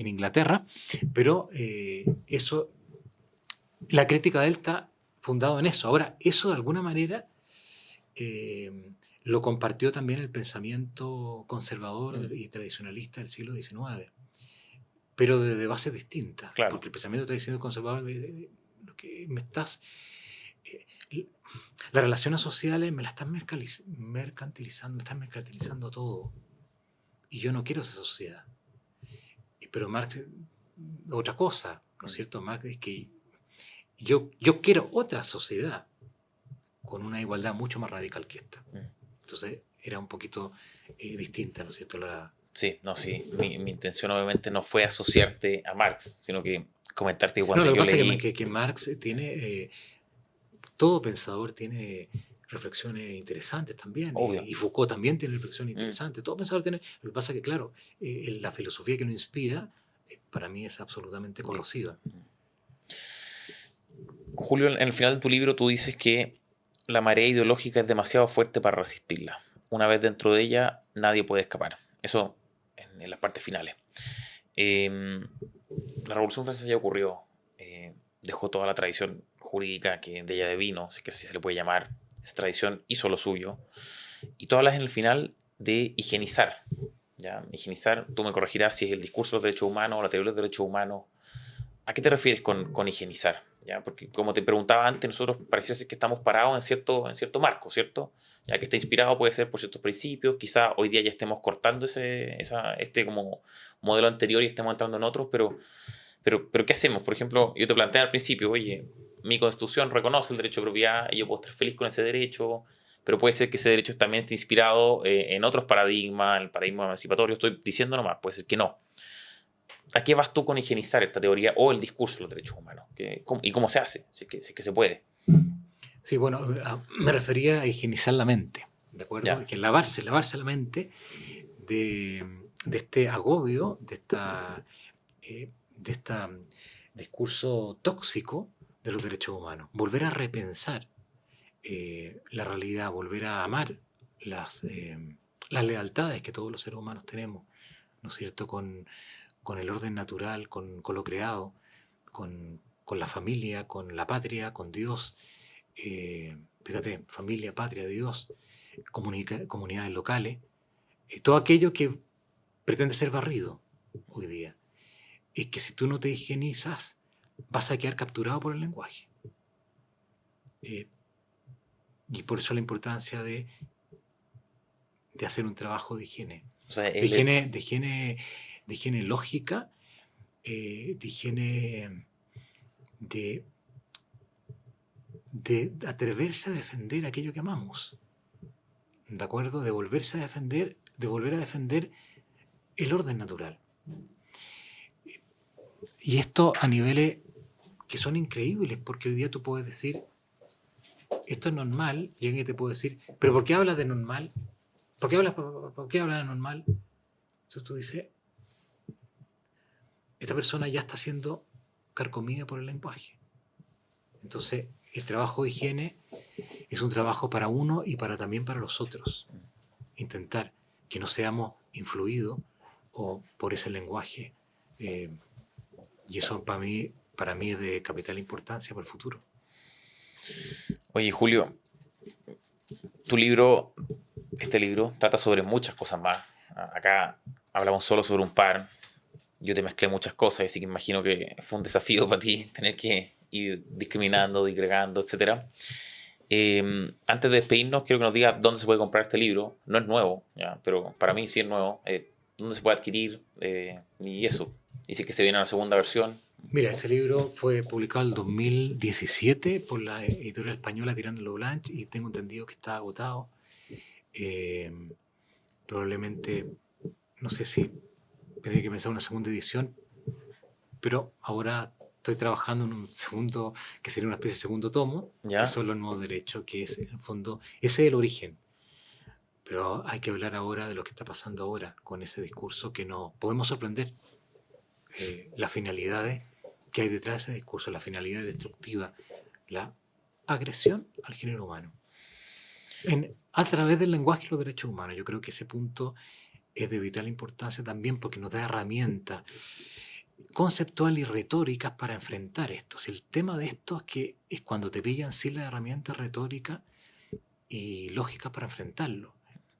Inglaterra, pero eso, la crítica de él está fundado en eso. Ahora, eso de alguna manera lo compartió también el pensamiento conservador y tradicionalista del siglo XIX, pero desde bases distintas, Claro. porque el pensamiento tradicional conservador, lo que me estás... las relaciones sociales me las están mercantilizando, me están mercantilizando todo. Y yo no quiero esa sociedad. Pero Marx, otra cosa, ¿no es cierto? Marx es que yo quiero otra sociedad con una igualdad mucho más radical que esta. Entonces era un poquito distinta, ¿no es cierto? Sí, no, sí. Mi intención obviamente no fue asociarte a Marx, sino que comentarte No, cuando lo que yo pasa leí... es que Marx tiene... todo pensador tiene reflexiones interesantes también, Obvio. y Foucault también tiene reflexiones interesantes. Todo pensador tiene... Lo que pasa es que, claro, la filosofía que nos inspira, para mí es absolutamente corrosiva. Julio, en el final de tu libro tú dices que la marea ideológica es demasiado fuerte para resistirla. Una vez dentro de ella, nadie puede escapar. Eso en las partes finales. La Revolución Francesa ya ocurrió. Dejó toda la tradición jurídica que de ella devino, si que así se le puede llamar. Esa tradición hizo lo suyo. Y tú hablas en el final de higienizar. ¿Ya? Higienizar, tú me corregirás si es el discurso de los derechos humanos o la teoría de los derechos humanos. ¿A qué te refieres con higienizar? ¿Ya? Porque como te preguntaba antes, nosotros pareciera ser que estamos parados en cierto marco, ¿cierto? Ya que está inspirado puede ser por ciertos principios, quizá hoy día ya estemos cortando este como modelo anterior y estemos entrando en otros, pero ¿qué hacemos? Por ejemplo, yo te planteé al principio, oye, mi constitución reconoce el derecho de propiedad y yo puedo estar feliz con ese derecho, pero puede ser que ese derecho también esté inspirado en otros paradigmas, el paradigma emancipatorio, estoy diciendo nomás, puede ser que no. ¿A qué vas tú con higienizar esta teoría o el discurso de los derechos humanos? ¿Y cómo se hace? Si es que se puede. Sí, bueno, me refería a higienizar la mente, ¿de acuerdo? Ya. Que lavarse la mente de este agobio, de este discurso tóxico de los derechos humanos. Volver a repensar la realidad, volver a amar las lealtades que todos los seres humanos tenemos, ¿no es cierto?, con el orden natural, con lo creado, con la familia, con la patria, con Dios. Fíjate, familia, patria, Dios, comunidades locales, todo aquello que pretende ser barrido hoy día. Es que si tú no te higienizas, vas a quedar capturado por el lenguaje. Y por eso la importancia de hacer un trabajo de higiene. O sea, De higiene lógica, de higiene de atreverse a defender aquello que amamos. ¿De acuerdo? De volver a defender el orden natural. Y esto a niveles que son increíbles, porque hoy día tú puedes decir, esto es normal, y alguien te puede decir, ¿pero por qué hablas de normal? ¿Por qué hablas de normal? Entonces tú dices, esta persona ya está siendo carcomida por el lenguaje. Entonces, el trabajo de higiene es un trabajo para uno y también para los otros. Intentar que no seamos influidos o por ese lenguaje. Y eso para mí es de capital importancia para el futuro. Oye, Julio, tu libro, este libro, trata sobre muchas cosas más. Acá hablamos solo sobre un par. Yo te mezclé muchas cosas, así que imagino que fue un desafío para ti tener que ir discriminando, digregando, etc. Antes de despedirnos, quiero que nos digas dónde se puede comprar este libro. No es nuevo, ¿ya? Pero para mí sí es nuevo. ¿Dónde se puede adquirir? Y eso. Y si es que se viene una segunda versión. Mira, ese libro fue publicado en 2017 por la editorial española Tirando Blanche y tengo entendido que está agotado. Probablemente, no sé si tendría que pensar una segunda edición, pero ahora estoy trabajando en un segundo, que sería una especie de segundo tomo, ¿Ya? que son los nuevos derechos, que es en el fondo, ese es el origen. Pero hay que hablar ahora de lo que está pasando ahora con ese discurso que nos podemos sorprender. Las finalidades que hay detrás de ese discurso, la finalidad destructiva, la agresión al género humano. A través del lenguaje y los derechos humanos. Yo creo que ese punto es de vital importancia también porque nos da herramientas conceptuales y retóricas para enfrentar esto. Si el tema de esto es que es cuando te pillan sin las herramientas retóricas y lógicas para enfrentarlo.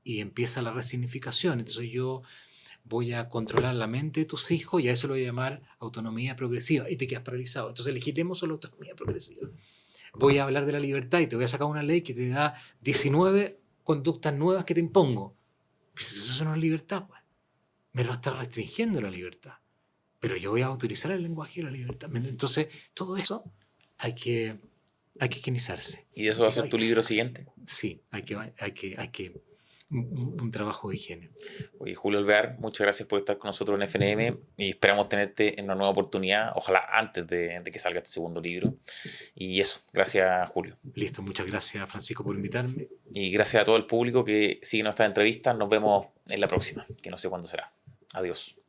Y empieza la resignificación. Entonces yo voy a controlar la mente de tus hijos y a eso lo voy a llamar autonomía progresiva y te quedas paralizado. Entonces legislemos solo autonomía progresiva. Voy a hablar de la libertad y te voy a sacar una ley que te da 19 conductas nuevas que te impongo. Pues eso no es libertad, pues. Me lo estás restringiendo la libertad. Pero yo voy a utilizar el lenguaje de la libertad. Entonces, todo eso hay que higienizarse. ¿Y eso va a ser tu libro siguiente? Sí, hay que un trabajo de higiene. Oye, Julio Alvear, muchas gracias por estar con nosotros en FNM y esperamos tenerte en una nueva oportunidad, ojalá antes de que salga este segundo libro. Y eso, gracias, Julio. Listo, muchas gracias, Francisco, por invitarme. Y gracias a todo el público que sigue nuestras entrevistas. Nos vemos en la próxima, que no sé cuándo será. Adiós.